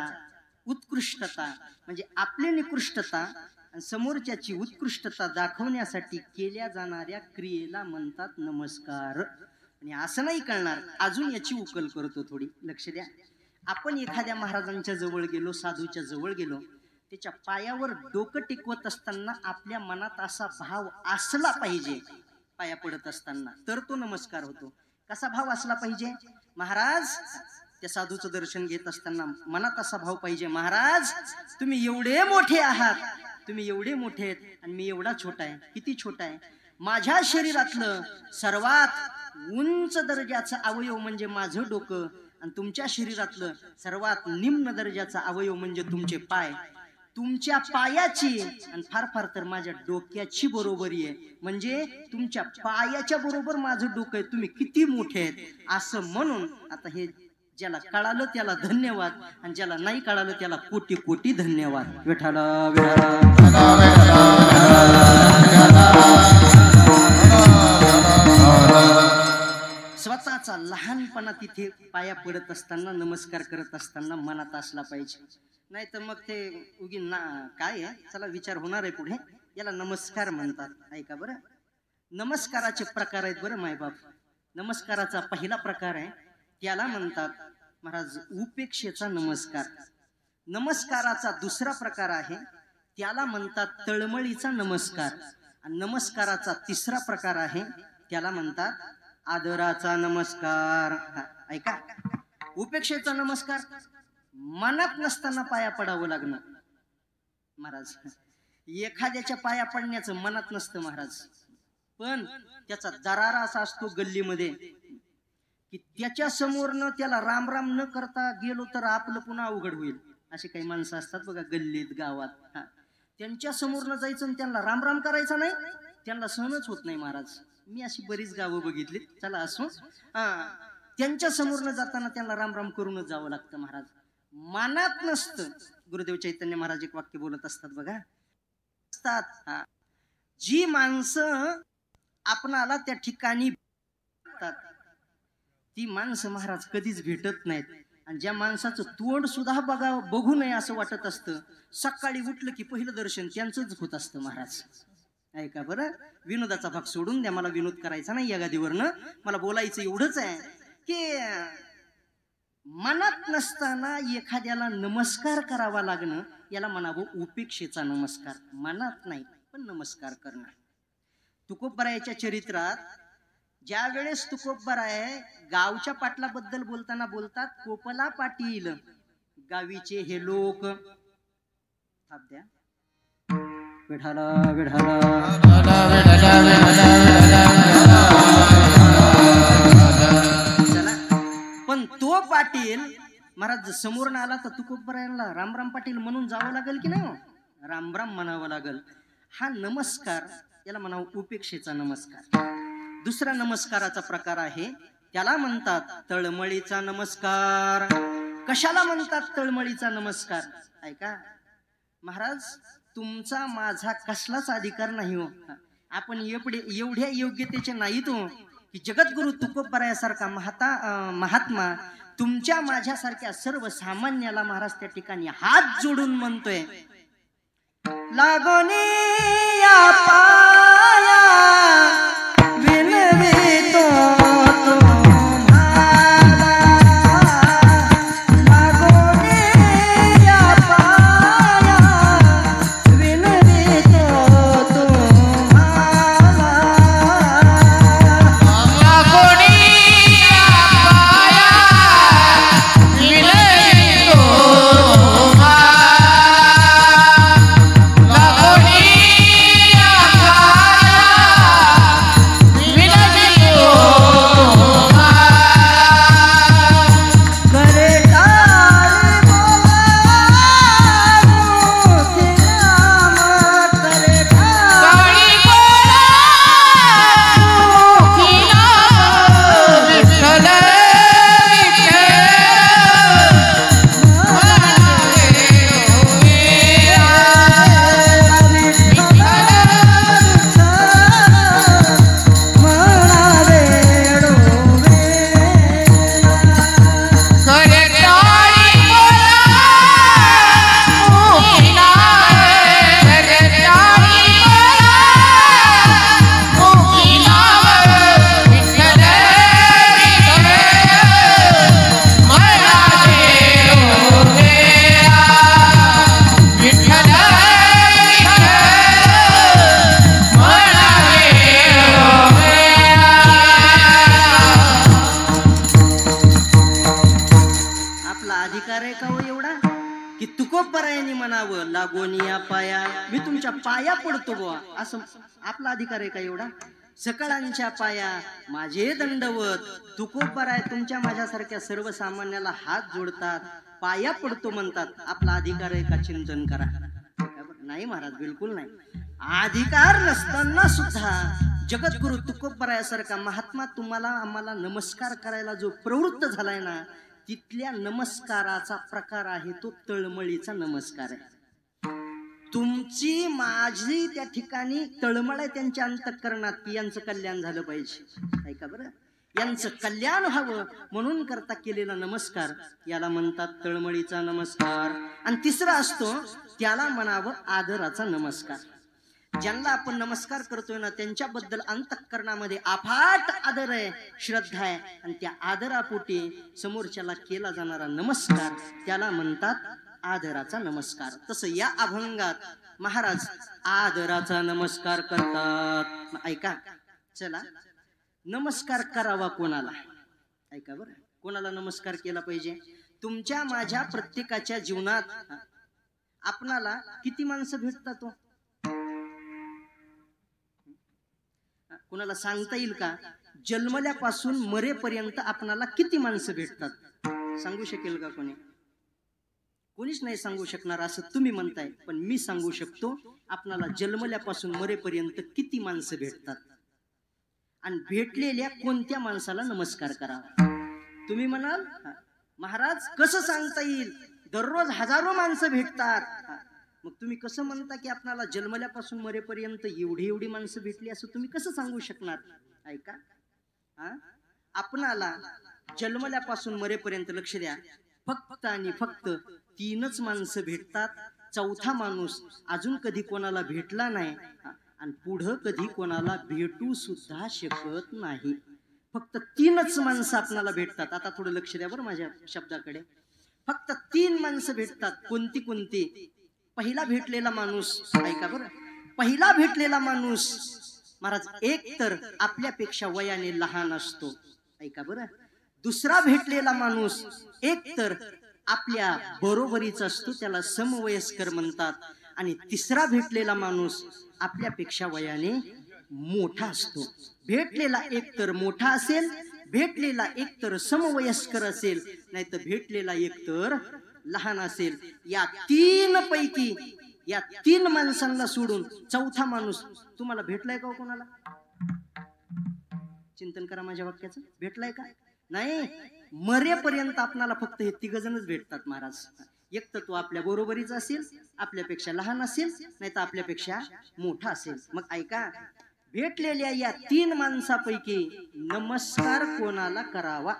उत्कृष्टता म्हणजे आपली निकृष्टता आणि समोरच्याची उत्कृष्टता दाखवण्यासाठी केल्या जाणाऱ्या क्रियेला म्हणतात नमस्कार. आणि असं नाही कळणार, अजून याची उकल करतो थोडी, लक्ष द्या. आपण एखाद्या महाराजांच्या जवळ गेलो, साधूच्या जवळ गेलो, त्याच्या पायावर डोकं टेकवत असताना आपल्या मनात असा भाव असला पाहिजे, पाया पडत असताना, तर तो नमस्कार होतो. कसा भाव असला पाहिजे महाराज? त्या साधूचं दर्शन घेत असताना मनात असा भाव पाहिजे, महाराज तुम्ही एवढे मोठे आहात, तुम्ही एवढे मोठे आहेत आणि मी एवढा छोटा आहे. किती छोटा आहे? माझ्या शरीरातलं सर्वात उंच दर्जाचा अवयव म्हणजे माझं डोकं, आणि तुमच्या शरीरातलं सर्वात निम्न दर्जाचा अवयव म्हणजे तुमचे पाय. तुमच्या पायाची आणि फार फार तर माझ्या डोक्याची बरोबरी आहे, म्हणजे तुमच्या पायाच्या बरोबर माझं डोकं आहे, तुम्ही किती मोठे आहेत असं म्हणून. आता हे ज्याला कळालं त्याला धन्यवाद, आणि ज्याला नाही कळालं त्याला कोटी कोटी धन्यवाद. विठाला स्वतःचा लहानपणा तिथे पाया पडत असताना, नमस्कार करत असताना मनात असला पाहिजे. नाही तर मग ते उगी ना काय आहे, चला विचार होणार आहे पुढे. याला नमस्कार म्हणतात. ऐका बरं, नमस्काराचे प्रकार आहेत बरं मायबाप. नमस्काराचा पहिला प्रकार आहे त्याला म्हणतात महाराज उपेक्षेचा नमस्कार. नमस्काराचा दुसरा प्रकार आहे त्याला म्हणतात तळमळीचा नमस्कार. आणि नमस्काराचा तिसरा प्रकार आहे त्याला म्हणतात आदराचा नमस्कार. ऐका, उपेक्षेचा नमस्कार मनात नसताना पाया पडावं लागणं महाराज. एखाद्याच्या पाया पडण्याचं मनात नसतं महाराज, पण त्याचा दरारा असा असतो गल्लीमध्ये की त्याच्या समोरनं त्याला राम राम न करता गेलो तर आपलं पुन्हा अवघड होईल. असे काही माणसं असतात बघा गल्लीत गावात. त्यांच्या समोरनं जायचं आणि त्यांना राम राम करायचा नाही, त्यांना सहनच होत नाही महाराज. मी अशी बरीच गावं बघितली. चला असो, त्यांच्या समोरनं जाताना त्यांना राम राम करूनच जावं लागतं महाराज. मनात नसतं. गुरुदेव चैतन्य महाराज एक वाक्य बोलत असतात बघा, जी माणसं आपणाला त्या ठिकाणी ती माणसं महाराज कधीच भेटत नाहीत. आणि ज्या माणसाचं तोंड सुद्धा बघू नये असं वाटत असतं, सकाळी उठलं की पहिलं दर्शन त्यांचंच होत असतं महाराज. ऐका बरं, विनोदाचा भाग सोडून द्या, मला विनोद करायचा नाही या गादीवरनं. मला बोलायचं एवढंच आहे की मनात नसताना एखाद्याला नमस्कार करावा लागणं याला म्हणावं उपेक्षेचा नमस्कार. मनात नाही पण नमस्कार करणं. तुकोबरायाच्या चरित्रात ज्या वेळेस तुकोबराय गावच्या पाटलाबद्दल बोलताना बोलतात, कोपला पाटील गावीचे हे लोक. द्या विठाला विठाला चला. पण तो पाटील महाराज समोरून आला तर तुकोबरायांना राम राम पाटील म्हणून जावं लागेल की नाही? राम राम म्हणावं लागेल. हा नमस्कार याला म्हणावं उपेक्षेचा नमस्कार. दुसरा नमस्काराचा प्रकार आहे त्याला म्हणतात तळमळीचा नमस्कार. कशाला म्हणतात तळमळीचा नमस्कार? ऐका महाराज, तुमचा माझा कसलाच अधिकार नाही हो. आपण एवढ्या योग्यतेचे नाहीत हो की जगद्गुरु तुकोबरायासारखा महात्मा तुमच्या माझ्यासारख्या सर्वसामान्याला महाराज त्या ठिकाणी हात जोडून म्हणतोय, लागोनी या पाया विनवितो तुम्हाला, लागोनी या पाया विनवितो तुम्हाला, लागोनी पाया विनवितो तुकोबरायांनी म्हणावं, लागोनिया पाया मी तुमच्या पाया पडतो बुवा, असं आपला अधिकार आहे का एवढा? सकळांच्या पाया माझे दंडवत. तुकोबराय तुमच्या माझ्यासारख्या सर्वसामान्याला हात जोडतात, पाया पडतो म्हणतात. आपला अधिकार आहे का? चिंतन करा. नाही महाराज, बिलकुल नाही. अधिकार नसताना सुद्धा जगद्गुरु तुकोबरायासारखा महात्मा तुम्हाला आम्हाला नमस्कार करायला जो प्रवृत्त झालाय ना, तिथल्या नमस्काराचा प्रकार आहे तो तळमळीचा नमस्कार आहे. तुमची माझी त्या ठिकाणी तळमळ आहे त्यांच्या अंतःकरणात की यांचं कल्याण झालं पाहिजे. ऐका बरं, यांचं कल्याण व्हावं म्हणून करता केलेला नमस्कार याला म्हणतात तळमळीचा नमस्कार. आणि तिसरा असतो त्याला म्हणावं आदराचा नमस्कार. ज्यांना आपण नमस्कार करतोय ना त्यांच्याबद्दल अंतःकरणामध्ये अफाट आदर आहे, श्रद्धा आहे, आणि त्या आदरापोटी समोरच्याला केला जाणारा नमस्कार त्याला म्हणतात आदराचा नमस्कार. तसं या अभंगात महाराज आदराचा नमस्कार करतात. ऐका, चला नमस्कार करावा कोणाला? ऐका बरं, कोणाला नमस्कार केला पाहिजे? तुमच्या माझ्या प्रत्येकाच्या जीवनात आपणाला किती माणसं भेटतात? कोणाला सांगता येईल का जन्मल्यापासून मरेपर्यंत आपणाला किती माणसं भेटतात? सांगू शकेल का कोणी? कोणीच नाही सांगू शकणार असं तुम्ही म्हणताय, पण मी सांगू शकतो आपणाला जन्मल्यापासून मरेपर्यंत किती माणसं भेटतात आणि भेटलेल्या कोणत्या माणसाला नमस्कार करावा. तुम्ही म्हणाल महाराज कसं सांगता येईल, दररोज हजारो माणसं भेटतात. मग तुम्ही कसं म्हणता की आपल्याला जन्मल्यापासून मरेपर्यंत एवढी माणसं भेटली असं तुम्ही कसं सांगू शकणार? ऐका, आपणाला जन्मल्यापासून मरेपर्यंत लक्ष द्या, फक्त आणि फक्त 3च माणसं भेटतात. चौथा माणूस अजून कधी कोणाला भेटला नाही आणि पुढं कधी कोणाला भेटू सुद्धा शकत नाही. फक्त 3च माणसं आपणाला भेटतात. आता थोडं लक्ष द्या बरं माझ्या शब्दाकडे. फक्त 3 माणसं भेटतात. कोणती कोणती? पहिला भेटलेला माणूस, ऐका बरं, पहिला भेटलेला माणूस महाराज एक तर आपल्यापेक्षा वयाने लहान असतो. ऐका बरं. दुसरा भेटलेला माणूस एक तर आपल्या बरोबरीचा असतो, त्याला समवयस्कर म्हणतात. आणि तिसरा भेटलेला माणूस आपल्यापेक्षा वयाने मोठा असतो. भेटलेला एक तर मोठा असेल, भेटलेला एक तर समवयस्कर असेल, नाही तर भेटलेला एक तर लहान असेल. या 3 पैकी या 3 माणसांना सोडून चौथा माणूस तुम्हाला भेटलाय का? कोणाला? चिंतन करा माझ्या वाक्याचं. भेटलाय का? नाही. मरेपर्यंत आपणाला फक्त हे 3 जणच भेटतात महाराज. एक तर तो आपल्या बरोबरीचा असेल, आपल्यापेक्षा लहान असेल, नाही तर आपल्यापेक्षा मोठा असेल. मग ऐका, भेटलेल्या या 3 माणसापैकी नमस्कार कोणाला करावा?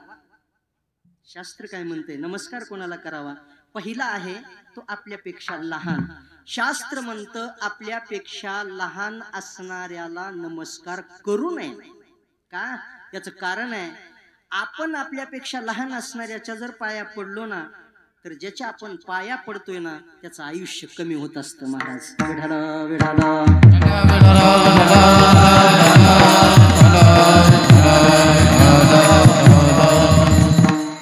शास्त्र काय म्हणते? नमस्कार कोणाला करावा? पहिला आहे तो आपल्यापेक्षा लहान. शास्त्र म्हणतं आपल्यापेक्षा लहान असणाऱ्याला नमस्कार करू नये. का? याचं कारण आहे, आपण आपल्यापेक्षा लहान असणाऱ्याच्या जर पाया पडलो ना, तर ज्याच्या आपण पाया पडतोय ना त्याचं आयुष्य कमी होत असतं महाराज. विठाला विठाला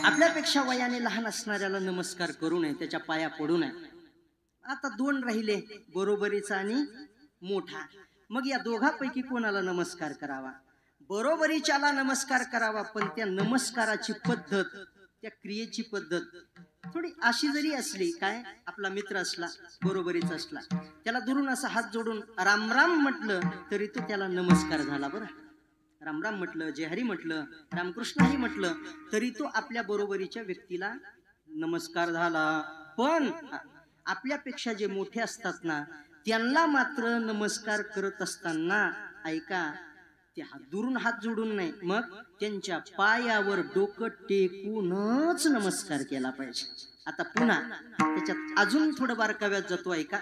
आपल्यापेक्षा वयाने लहान असणाऱ्याला नमस्कार करू नये, त्याच्या पाया पडू नये. आता 2 राहिले, बरोबरीचा आणि मोठा. मग या दोघांपैकी कोणाला नमस्कार करावा? बरोबरीच्याला नमस्कार करावा, पण त्या नमस्काराची पद्धत, त्या क्रियेची पद्धत थोडी अशी जरी असली, काय आपला मित्र असला, बरोबरीचा असला, त्याला दुरून असा हात जोडून राम राम म्हटलं तरी तो त्याला नमस्कार झाला. बरं, राम राम म्हटलं, जय हरी म्हटलं, रामकृष्णही म्हटलं तरी तो आपल्या बरोबरीच्या व्यक्तीला नमस्कार झाला. पण आपल्यापेक्षा जे मोठे असतात ना त्यांना मात्र नमस्कार करत असताना ऐका, ते दुरून हात जोडून नाही, मग त्यांच्या पायावर डोकं टेकूनच नमस्कार केला पाहिजे. आता पुन्हा त्याच्यात अजून थोडं बारकाव्यात जातो. ऐका,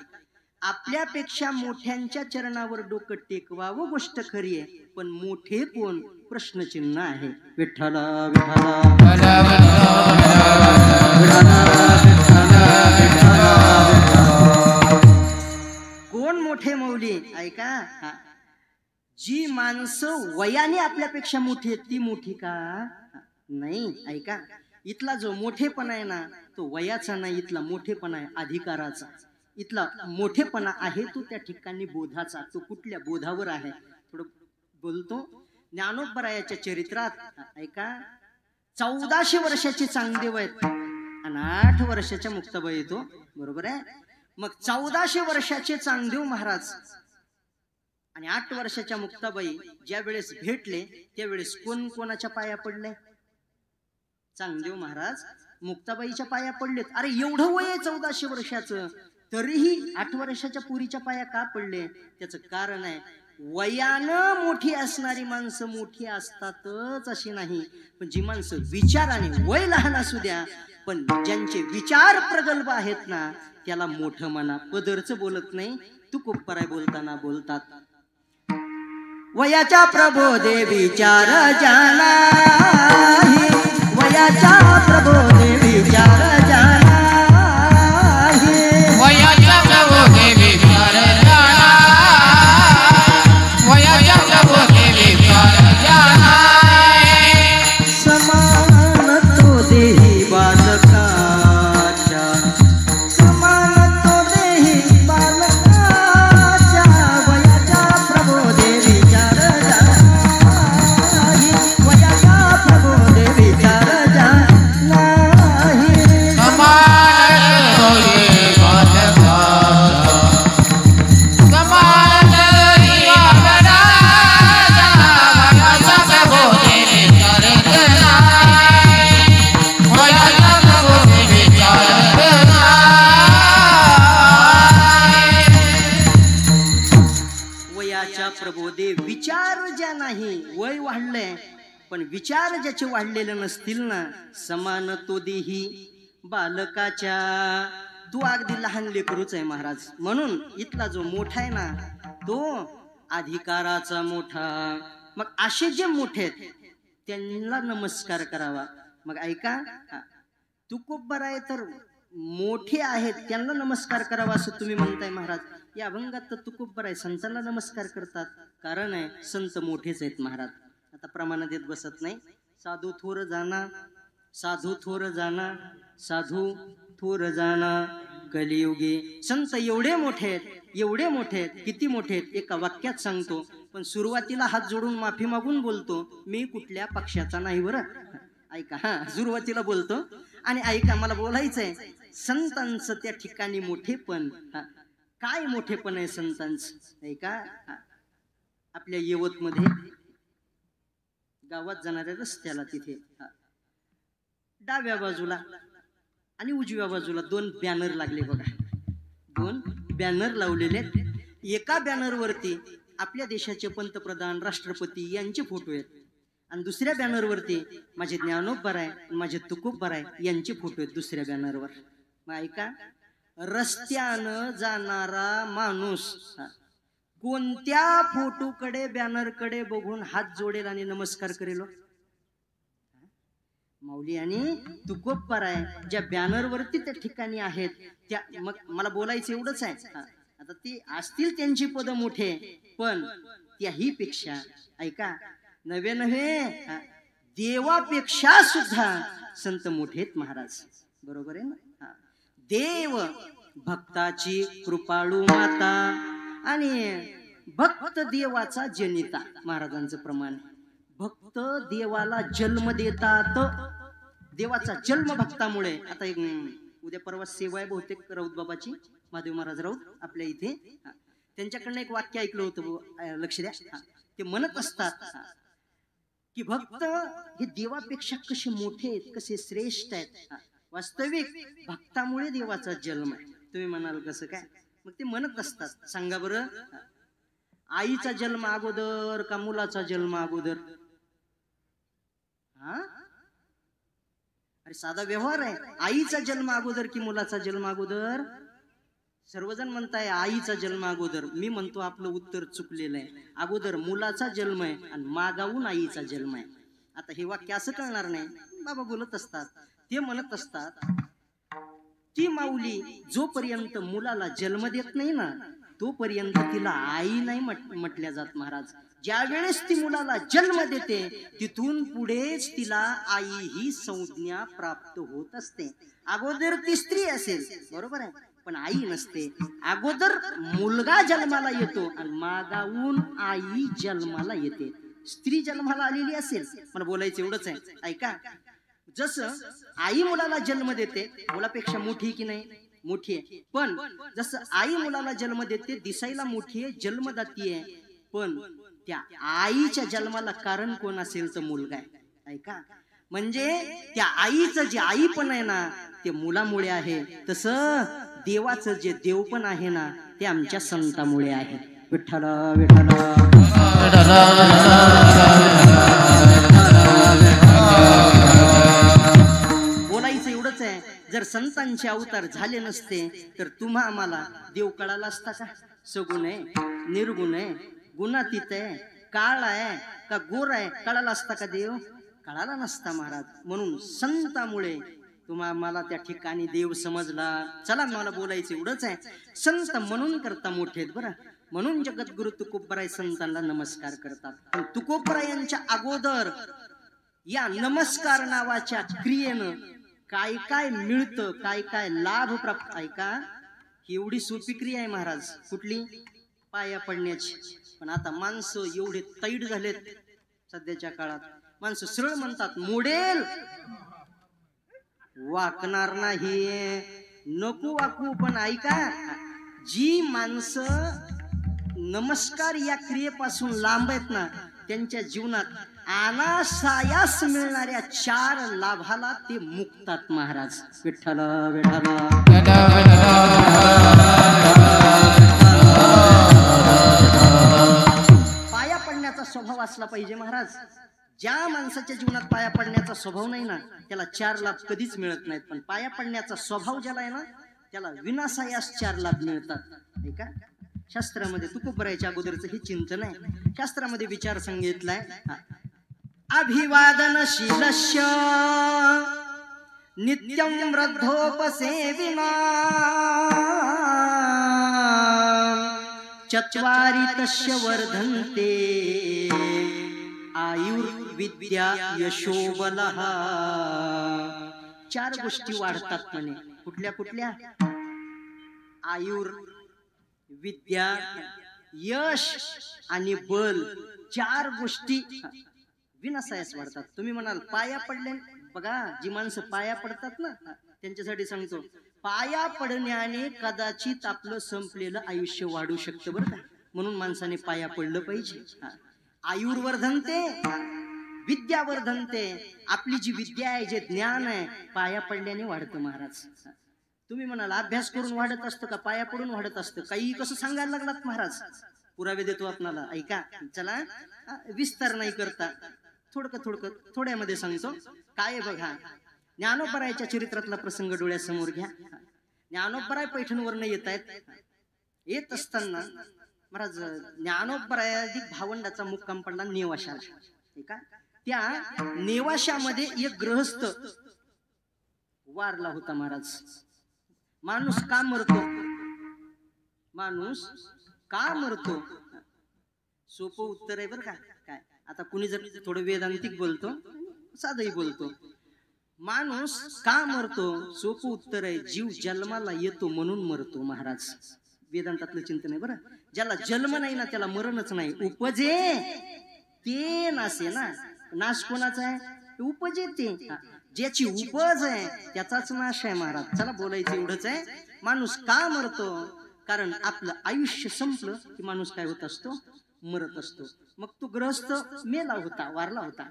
आपल्यापेक्षा मोठ्यांच्या चरणावर डोकं टेकवावं गोष्ट खरी आहे, पण मोठे कोण प्रश्नचिन्ह आहे. विठ्ठला विठ्ठला कोण मोठे मौली? ऐका, जी माणसं वयाने आपल्यापेक्षा मोठी आहेत ती मोठी का? नाही. ऐका, इथला जो मोठेपणा आहे ना तो वयाचा नाही, इथला मोठेपणा आहे अधिकाराचा. इथला मोठेपणा आहे तो त्या ठिकाणी बोधाचा. तो कुठल्या बोधावर आहे? थोडं बोलतो. ज्ञानोबरायाच्या चरित्रात ऐका, 1400 वर्षाचे चांगदेव आहेत आणि 8 वर्षाच्या मुक्ताबाई येतो. बरोबर आहे. मग 1400 वर्षाचे चांगदेव महाराज आणि 8 वर्षाच्या मुक्ताबाई ज्या वेळेस भेटले त्यावेळेस कोण कोणाच्या पाया पडले? चांगदेव महाराज मुक्ताबाईच्या पाया पडलेत. अरे एवढं वय आहे 1400 वर्षाचं, तरीही 8 वर्षाच्या पुरीच्या पाया का पडले? त्याचं कारण आहे, वयानं मोठी असणारी माणसं मोठी असतातच अशी नाही, पण जी माणसं विचाराने वय लहान असू द्या पण ज्यांचे विचार प्रगल्भ आहेत ना त्याला मोठं म्हणा. पदरचं बोलत नाही, तुकोबराय बोलताना बोलतात. वयाच्या प्रबोधे विचार जाना, वयाच्या प्रबोधे विचार जाना, वयाच्या प्रबोधे विचार जाना, वयाच्या प्रबोधे विचार जाना. समान तो देही बालकाच्या, समान तो देही बालकाच्या, वयाच्या प्रबोधे विचार जाना, वयाच्या प्रबोधे विचार जाना. समान तोही बालकाचा, समान तोही बालकाचा, वयाच्या प्रबोधे विचार जाना, वयाच्या प्रबोधे विचार जाना. वयाच्या प्रबोधे विचार ज्या नाही, वय वाढलंय पण विचार ज्याचे वाढलेले नसतील ना, समान तो देही बालकाच्या. तू अगदी लहान लेकरूच आहे महाराज. म्हणून इथला जो मोठा आहे ना तो अधिकाराचा मोठा. मग असे जे मोठे आहेत त्यांना नमस्कार करावा. मग ऐका, तुकोबराय तर मोठे आहेत त्यांना नमस्कार करावा असं तुम्ही म्हणताय महाराज. या अभंगात तर तुकोबराय संतांना नमस्कार करतात. कारण आहे संत मोठेच आहेत महाराज. आता प्रमाण देत बसत नाही. साधू थोर जाना, साधू थोर जाना, साधू थोर जाना कलियुगे. संत एवढे मोठे आहेत, एवढे मोठे आहेत. किती मोठे आहेत एका वाक्यात सांगतो, पण सुरुवातीला हात जोडून माफी मागून बोलतो, मी कुठल्या पक्षाचा नाही बरं. ऐका, सुरुवातीला बोलतो आणि ऐका, मला बोलायचंय संतांचं त्या ठिकाणी मोठेपण. काय मोठेपण आहे संतांचं. ऐका, आपल्या यवतमध्ये गावात जाणाऱ्या रस्त्याला तिथे डाव्या बाजूला आणि उजव्या बाजूला 2 बॅनर लागले बघा. 2 बॅनर लावलेले. एका बॅनरवरती आपल्या देशाचे पंतप्रधान राष्ट्रपती यांचे फोटो आहेत आणि दुसऱ्या बॅनरवरती माझे ज्ञानोबराय माझे तुकोबराय यांचे फोटो आहेत दुसऱ्या बॅनरवर. मग ऐका, रस्त्यानं जाणारा माणूस कोणत्या फोटोकडे बॅनरकडे बघून हात जोडेल आणि नमस्कार करेल. माऊली आणि तुकोबराय ज्या बॅनरवरती त्या ठिकाणी आहेत त्या. मग मला बोलायचं एवढंच आहे, आता ती असतील त्यांची पद मोठे पण त्याही पेक्षा ऐका, नवे नव्हे देवापेक्षा सुद्धा संत मोठे आहेत महाराज. बरोबर आहे ना. देव भक्ताची कृपाळू माता आणि भक्त देवाचा जनिता. महाराजांचं प्रमाण, भक्त देवाला जन्म देतात. देवाचा जन्म भक्तामुळे. आता एक उद्या परवा सेवा आहे बहुतेक राऊत बाबाची, महादेव महाराज राऊत आपल्या इथे. त्यांच्याकडनं एक वाक्य ऐकलं होतं, लक्ष द्या. ते म्हणत असतात की भक्त हे देवापेक्षा कसे मोठे आहेत, कसे श्रेष्ठ आहेत. वास्तविक भक्तामुळे देवाचा जन्म आहे. तुम्ही म्हणाल कसं काय. मग ते म्हणत असतात, सांगा बरं, आईचा जन्म अगोदर का मुलाचा जन्म अगोदर. अरे साधा व्यवहार आहे. आईचा जन्म अगोदर की मुलाचा जन्म अगोदर. सर्वजण म्हणताय आईचा जन्म अगोदर. मी म्हणतो आपलं उत्तर चुकलेलं आहे. अगोदर मुलाचा जन्म आहे आणि मागाहून आईचा जन्म आहे. आता हे वाक्य असं कळणार नाही. बाबा बोलत असतात, ते म्हणत असतात ती माऊली जोपर्यंत मुलाला जन्म देत नाही ना तोपर्यंत तिला आई नाही म्हटल्या जात महाराज. ज्या वेळेस ती मुलाला जन्म देते तिथून पुढेच तिला आई ही संज्ञा प्राप्त होत असते. अगोदर ती स्त्री असेल, बरोबर आहे, पण आई नसते. अगोदर मुलगा जन्माला येतो आणि मागाहून आई जन्माला येते. स्त्री जन्माला आलेली असेल. मला बोलायचं एवढंच आहे. ऐका, जसं आई मुलाला जन्म देते, मुलापेक्षा मोठी की नाही, मोठी आहे. पण जसं आई मुलाला जन्म देते दिसायला मोठी आहे, जन्मदाती आहे, पण त्या आईच्या जन्माला कारण कोण असेल तर मुलगा आहे. ऐका, म्हणजे त्या आईचं जे आई पण आहे ना ते मुलामुळे आहे. तसं देवाचं जे देव पण आहे ना ते आमच्या संतामुळे आहे. विठ्ठल विठ्ठल. बोलायचं एवढंच आहे, जर संतांचे अवतार झाले नसते तर तुम्हा आम्हाला देव कळाला असता का? सगुण आहे, निर्गुण आहे, गुणातीत आहे, काळ आहे का गोर आहे, कळाला असता का देव? कळाला नसता महाराज. म्हणून संतामुळे तुम्हा मला त्या ठिकाणी देव समजला. चला, मला बोलायचं एवढंच आहे, संत म्हणून करता मोठे आहेत बरं. म्हणून जगद्गुरु तुकोबराय संतांना नमस्कार करतात. पण तुकोबरायांच्या अगोदर या नमस्कार नावाच्या क्रियेनं काय काय मिळतं, काय काय लाभ प्राप्त आहे का? एवढी सोपी क्रिया आहे महाराज. कुठली? पाया पडण्याची. पण आता माणसं एवढे तैड झालेत सध्याच्या काळात. माणसं सरळ म्हणतात मोडेल, वाकणार नाही, नको वाकू. पण ऐका, जी माणसं नमस्कार या क्रियेपासून लांब आहेत ना, त्यांच्या जीवनात अनासायास मिळणाऱ्या 4 लाभाला ते मुक्तात महाराज. विठ्ठल विठ्ठल. पाया पडण्याचा स्वभाव असला पाहिजे महाराज. ज्या माणसाच्या जीवनात पाया पडण्याचा स्वभाव नाही ना, त्याला 4 लाभ कधीच मिळत नाहीत. पण पाया पडण्याचा स्वभाव ज्याला आहे ना, त्याला विनासायास 4 लाभ मिळतात. ऐका, शास्त्रामध्ये तुकोबरायच्या अगोदरचं हे चिंतन आहे. शास्त्रामध्ये विचार सांगितलाय, अभिवादनशीलस्य नित्यं वृद्धोपसेविना चत्वारि तस्य वर्धन्ते आयुर्विद्या यशोबलः. 4 गोष्टी वाढतात म्हणे. कुठल्या कुठल्या? आयुर, विद्या, यश आणि बल. 4 गोष्टी विनासायास वाढतात. तुम्ही म्हणाल पाया पडले, बघा जी माणसं पाया पडतात ना, त्यांच्यासाठी सांगतो, पाया पडण्याने कदाचित आपलं संपलेलं आयुष्य वाढू शकतं बरं का. म्हणून माणसाने पाया पडलं पाहिजे. आयुर्वर्धनते, विद्यावर्धनते. आपली जी विद्या आहे, जे ज्ञान आहे, पाया पडल्याने वाढतं महाराज. तुम्ही म्हणाल अभ्यास करून वाढत असतं का, पाया पडून वाढत असतं? काही कसं सांगायला लागलात महाराज? पुरावे देतो आपणाला. ऐका, चला विस्तार नाही करता, थोड्यामध्ये सांगतो. काय बघा, ज्ञानोबरायच्या चरित्रातला प्रसंग डोळ्यासमोर घ्या. ज्ञानोबराय पैठणवरनं येत आहेत. येत असताना महाराज ज्ञानोबरायाधिक भावंडाचा मुक्काम पडला नेवाशाला. ऐका, त्या नेवाशामध्ये एक गृहस्थ वारला होता महाराज. माणूस का मरतो? माणूस का मरतो? सोपं उत्तर आहे बरं का. काय आता कुणी जर थोडं वेदांतिक बोलतो, साधंही बोलतो. माणूस का मरतो? सोपं उत्तर आहे, जीव जन्माला येतो म्हणून मरतो महाराज. वेदांतातलं चिंतन आहे बरं. ज्याला जन्म नाही ना, त्याला मरणच नाही. उपजे ते नासे ना. नाश कोणाचा आहे? उपजे ते. ज्याची उपज आहे त्याचाच नाश आहे महाराज. चला, बोलायचं एवढंच आहे. माणूस का मरतो? कारण आपलं आयुष्य संपलं की माणूस काय होत असतो? मरत असतो. मग तो ग्रहस्थ मेला होता, वारला होता.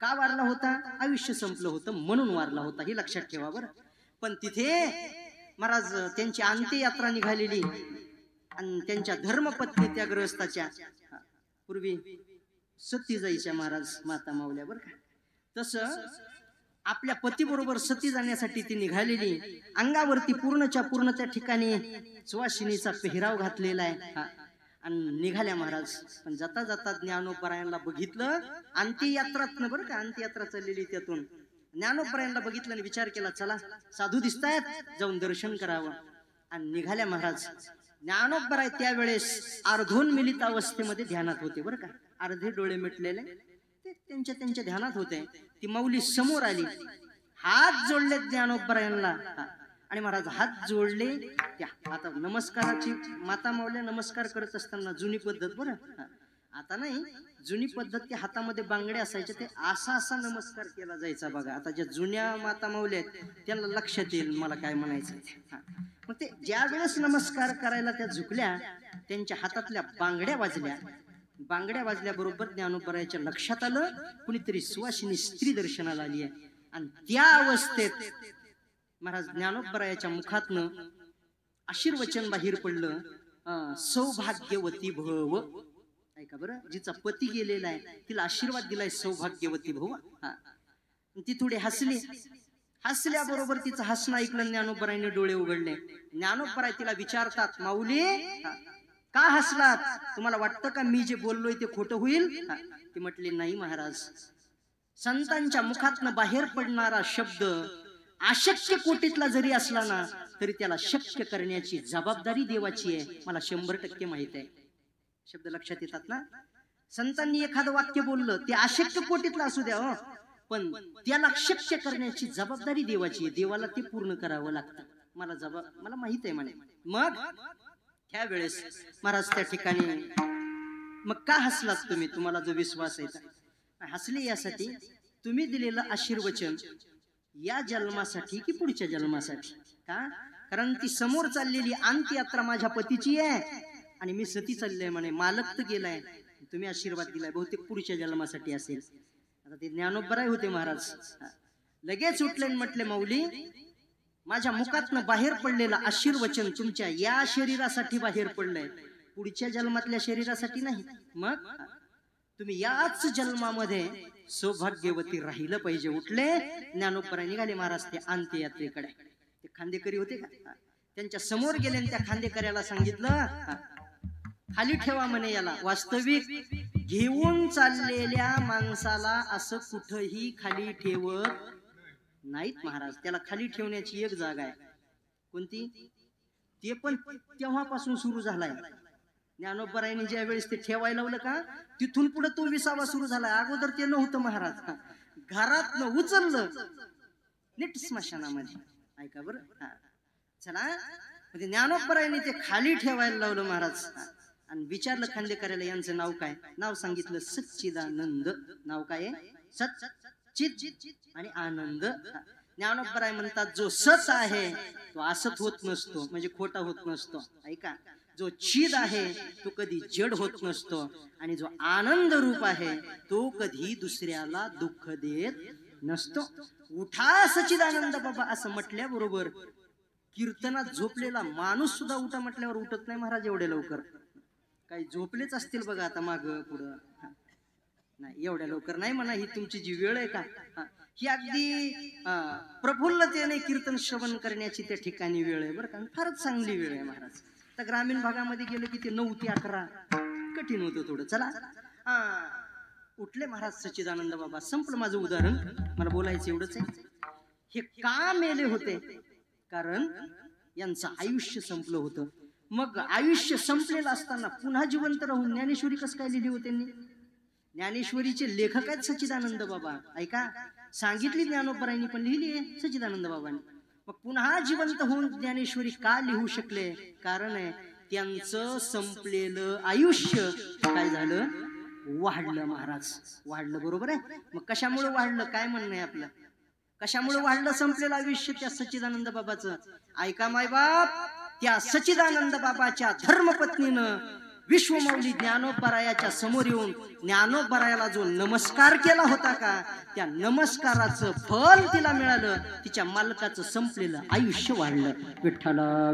का वारला होता? आयुष्य संपलं होतं म्हणून वारला होता. हे लक्षात ठेवा बरं. पण तिथे महाराज त्यांची अंत्ययात्रा निघालेली आणि त्यांच्या धर्मपत्नी त्या ग्रहस्थाच्या पूर्वी सती जायच्या महाराज, माता मावल्या बरं का. तसं आपल्या पतीबरोबर सती जाण्यासाठी ती निघालेली. अंगावरती पूर्णच्या पूर्ण त्या ठिकाणी सुवासिनीचा पेहराव घातलेला आहे आणि निघाल्या महाराज. पण जाता जाता ज्ञानोबरायांना बघितलं. अंत्ययात्रातनं बरं का, अंत्ययात्रा चाललेली, त्यातून ज्ञानोबरायांना बघितलं आणि विचार केला, चला साधू दिसतायत, जाऊन दर्शन करावं. आणि निघाल्या महाराज. ज्ञानोबराय त्यावेळेस अर्धोन्मिलित अवस्थेमध्ये ध्यानात होते बरं का. अर्धे डोळे मिटलेले ते त्यांच्या ध्यानात होते. ती माऊली समोर आली, हात जोडले ज्ञानोबरायांना आणि महाराज हात जोडले. त्या आता नमस्काराची माता माऊल्या नमस्कार करत असताना जुनी पद्धत बरं, आता नाही, जुनी पद्धत ते हातामध्ये बांगडे असायचे, ते असा नमस्कार केला जायचा बघा. आता ज्या जुन्या माता माऊल्या आहेत त्यांना लक्षात येईल मला काय म्हणायचं. मग ते ज्या वेळेस नमस्कार करायला त्या झुकल्या, त्यांच्या हातातल्या बांगड्या वाजल्या. बांगड्या वाजल्याबरोबर ज्ञानोबरायाच्या लक्षात आलं कुणीतरी सुवासिनी स्त्री दर्शनाला आली आहे. आणि त्या अवस्थेत महाराज ज्ञानोबरायाच्या मुखातनं आशीर्वचन बाहेर पडलं, सौभाग्यवती भव. ऐका बरं, जिचा पती गेलेला आहे तिला आशीर्वाद दिलाय सौभाग्यवती भाऊ. हा, ती थोडी हसली. हसल्याबरोबर तिचं हसणं ऐकलं ज्ञानोबरायने डोळे उघडले. ज्ञानोबराय तिला विचारतात, माऊली का हसलात? तुम्हाला वाटतं का मी जे बोललोय ते खोटं होईल? ती म्हटली, नाही महाराज, संतांच्या मुखातनं बाहेर पडणारा शब्द अशक्य कोटीतला जरी असला ना तरी त्याला शक्य करण्याची जबाबदारी देवाची आहे. मला 100% माहित आहे. शब्द लक्षात येतात ना? संतांनी एखादं वाक्य बोललं ते अशक्य कोटीतलं असू द्या, हो, पण त्याला शक्य करण्याची जबाबदारी देवाची आहे. देवाला ते पूर्ण करावं लागतं. मला माहित आहे म्हणे. मग त्यावेळेस महाराज त्या ठिकाणी, मग का हसलात तुम्ही? तुम्हाला जो विश्वास आहे. हसले यासाठी, तुम्ही दिलेलं आशीर्वचन या जन्मासाठी की पुढच्या जन्मासाठी? का? कारण ती समोर चाललेली अंत्ययात्रा माझ्या पतीची आहे आणि मी सती चालले म्हणे. मालक तर गेलाय, तुम्ही आशीर्वाद दिलाय, बहुतेक पुढच्या जन्मासाठी असेल. आता ते ज्ञानोबराय होते महाराज. लगेच उठले आणि म्हटले, माऊली, माझ्या मुखातनं बाहेर पडलेलं आशीर्वचन तुमच्या या शरीरासाठी बाहेर पडलंय, पुढच्या जन्मातल्या शरीरासाठी नाही. मग तुम्ही याच जन्मामध्ये सौभाग्यवती राहिलं पाहिजे. उठले, ज्ञानोबराय निघाले महाराज ते अंत्ययात्रेकडे. ते खांदेकरी होते का, त्यांच्या समोर गेले आणि त्या खांदेकऱ्याला सांगितलं, खाली ठेवा म्हणे याला. वास्तविक घेऊन चाललेल्या माणसाला असं कुठंही खाली ठेवत नाहीत महाराज. त्याला खाली ठेवण्याची एक जागा आहे. कोणती? ते पण तेव्हापासून सुरू झालाय. ज्ञानोबरायने ज्या वेळेस ते ठेवायला लावलं का, तिथून पुढे तो विसावा सुरू झाला. अगोदर ते नव्हतं महाराज. घरात न उचललं नीट स्मशानामध्ये. ऐका बरं. चला, म्हणजे ज्ञानोबरायने ते खाली ठेवायला लावलं महाराज. आणि विचारलं खांदेकऱ्याला, यांचं नाव काय? नाव सांगितलं, सच्चिदानंद. नाव काय आहे? सच्चिद आणि आनंद. ज्ञानोबराय म्हणतात, जो सच आहे तो असत होत नसतो, म्हणजे खोटा होत नसतो. ऐका, जो चिद आहे तो कधी जड होत नसतो, आणि जो आनंद रूप आहे तो कधी दुसऱ्याला दुःख देत नसतो. उठा सच्चिदानंद बाबा असं म्हटल्याबरोबर कीर्तनात झोपलेला माणूस सुद्धा उठा म्हटल्यावर उठत नाही महाराज एवढ्या लवकर. काही झोपलेच असतील बघा आता माग पुढं. नाही, एवढ्या लवकर नाही म्हणा. ही तुमची जी वेळ आहे का, ही अगदी प्रफुल्लतेने कीर्तन श्रवण करण्याची त्या ठिकाणी वेळ आहे बरं का. फारच चांगली वेळ आहे महाराज. तर ग्रामीण भागामध्ये गेलं की ते 9 ते 11 कठीण होतं थोडं. चला, उठले महाराज सच्चिदानंद बाबा. संपलं माझं उदाहरण. मला बोलायचं एवढंच आहे. हे का मेले होते? कारण यांचं आयुष्य संपलं होतं. मग आयुष्य संपलेलं असताना पुन्हा जिवंत राहून ज्ञानेश्वरी कसं काय लिहिली होती त्यांनी? ज्ञानेश्वरीचे लेखक आहेत सच्चिदानंद बाबा. ऐका, सांगितली ज्ञानोबरायांनी पण लिहिली आहे सच्चिदानंद बाबांनी. मग पुन्हा जिवंत होऊन ज्ञानेश्वरी का लिहू शकले? कारण आहे त्यांचं संपलेलं आयुष्य काय झालं? वाढलं महाराज, वाढलं. बरोबर आहे. मग कशामुळे वाढलं? काय म्हणणं आहे आपलं? कशामुळे वाढलं संपलेलं आयुष्य त्या सच्चिदानंद बाबाचं? ऐका मायबाप, त्या सच्चिदानंद बाबाच्या धर्मपत्नीनं विश्वमौली ज्ञानोबरायाच्या समोर येऊन ज्ञानोबरायाला जो नमस्कार केला होता का, त्या नमस्काराचं फल तिला मिळालं. तिच्या मालकाचं संपलेलं आयुष्य वाढलं. विठ्ठला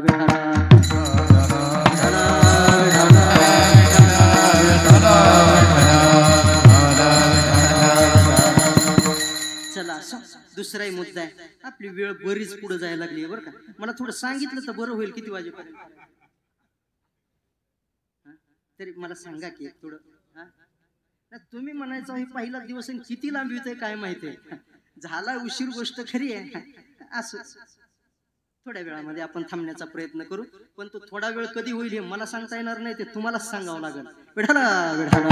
चला, दुसराही मुद्दा आहे. आपली वेळ बरीच पुढे जायला लागली बरं का. मला थोडं सांगितलं तर बरं होईल. किती वाजेपर्यंत तरी मला सांगा की थोडं. तुम्ही म्हणायचं हे पहिला दिवस किती लांब येतोय काय माहितीये. झाला उशीर गोष्ट खरी आहे. असं थोड्या वेळामध्ये आपण थांबण्याचा प्रयत्न करू. पण तो थोडा वेळ कधी होईल हे मला सांगता येणार नाही. ते तुम्हालाच सांगावं लागेल. विठाला विठाला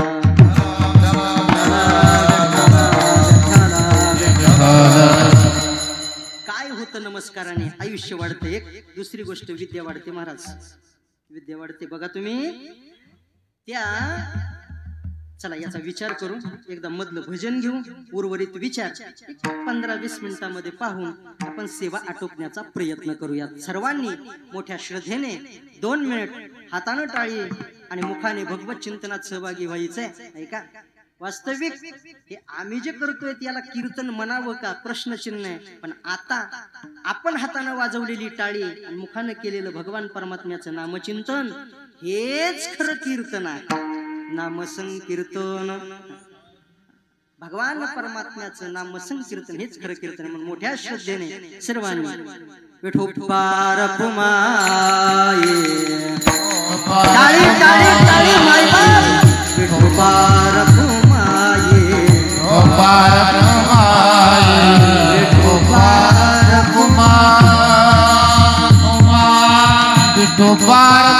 काय होतं नमस्काराने? आयुष्य वाढते. एक दुसरी गोष्ट, विद्या वाढते महाराज. विद्या वाढते. बघा तुम्ही त्या, चला याचा विचार करू. एकदा मधलं भजन घेऊ, उर्वरित विचार 15-20 मिनिटांमध्ये पाहून आपण सेवा आटोपण्याचा प्रयत्न करूया. सर्वांनी मोठ्या श्रद्धेने 2 मिनिट हातानं टाळी आणि मुखाने भगवत चिंतनात सहभागी व्हायचंय. ऐका, वास्तविक हे आम्ही जे करतोय त्याला कीर्तन म्हणावं का प्रश्नचिन्ह आहे. पण आता आपण हातानं वाजवलेली टाळी आणि मुखानं केलेलं भगवान परमात्म्याचं नामचिंतन हेच खरं कीर्तन आहे. नाम संकीर्तन. भगवान परमात्म्याचं नाम संकीर्तन हेच खरं कीर्तन. म्हणून मोठ्या श्रद्धेने सर्वांनी विठोबार कुमाये टाळी टाळी टाळी मायबाप विठोबार कुमाये विठोबार कुमार विठोबार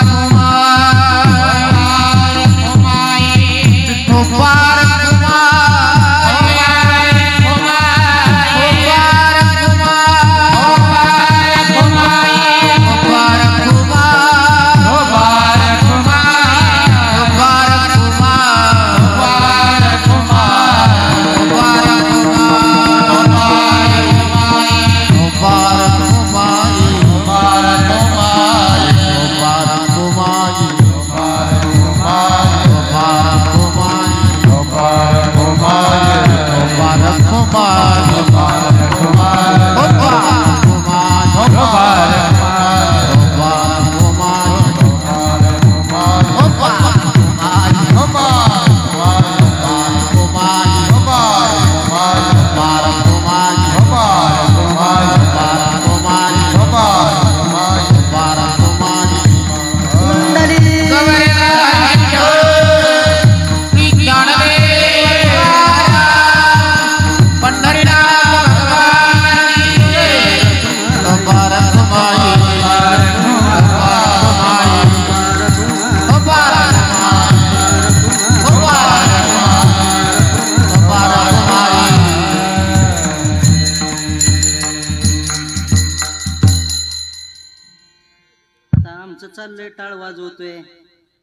चाललंय. टाळ वाजवतोय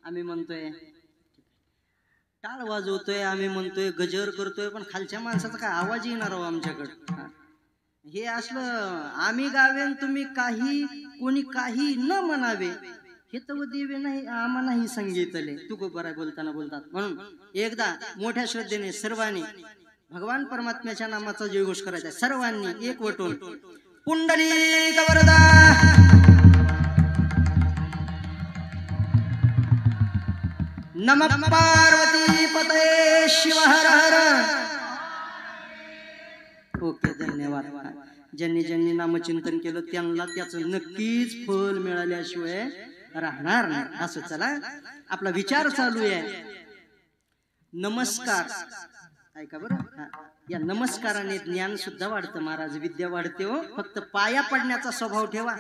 आम्ही म्हणतोय, टाळ वाजवतोय आम्ही म्हणतोय, गजर करतोय, पण खालच्या माणसाचा काय आवाज येणार हो आमच्याकडं. हे असलं आम्ही गावेन तुम्ही काही कोणी काही न म्हणावे हे तर देवे नाही आम्हालाही सांगितले. तू गो बरा बोलताना बोलतात. म्हणून एकदा मोठ्या श्रद्धेने सर्वांनी भगवान परमात्म्याच्या नामाचा जयघोष करायचा. सर्वांनी एकवटून पुंडलिक वरदा नमः पार्वती पतये शिव हर हर. ओके, धन्यवाद. ज्यांनी ज्यांनी नामचिंतन केलं त्यांना त्याचं नक्कीच फल मिळाल्याशिवाय राहणार नाही. असं चला आपला विचार चालू आहे. नमस्कार ऐका बरं. या नमस्काराने ज्ञान सुद्धा वाढतं महाराज, विद्या वाढते हो. फक्त पाया पडण्याचा स्वभाव ठेवा.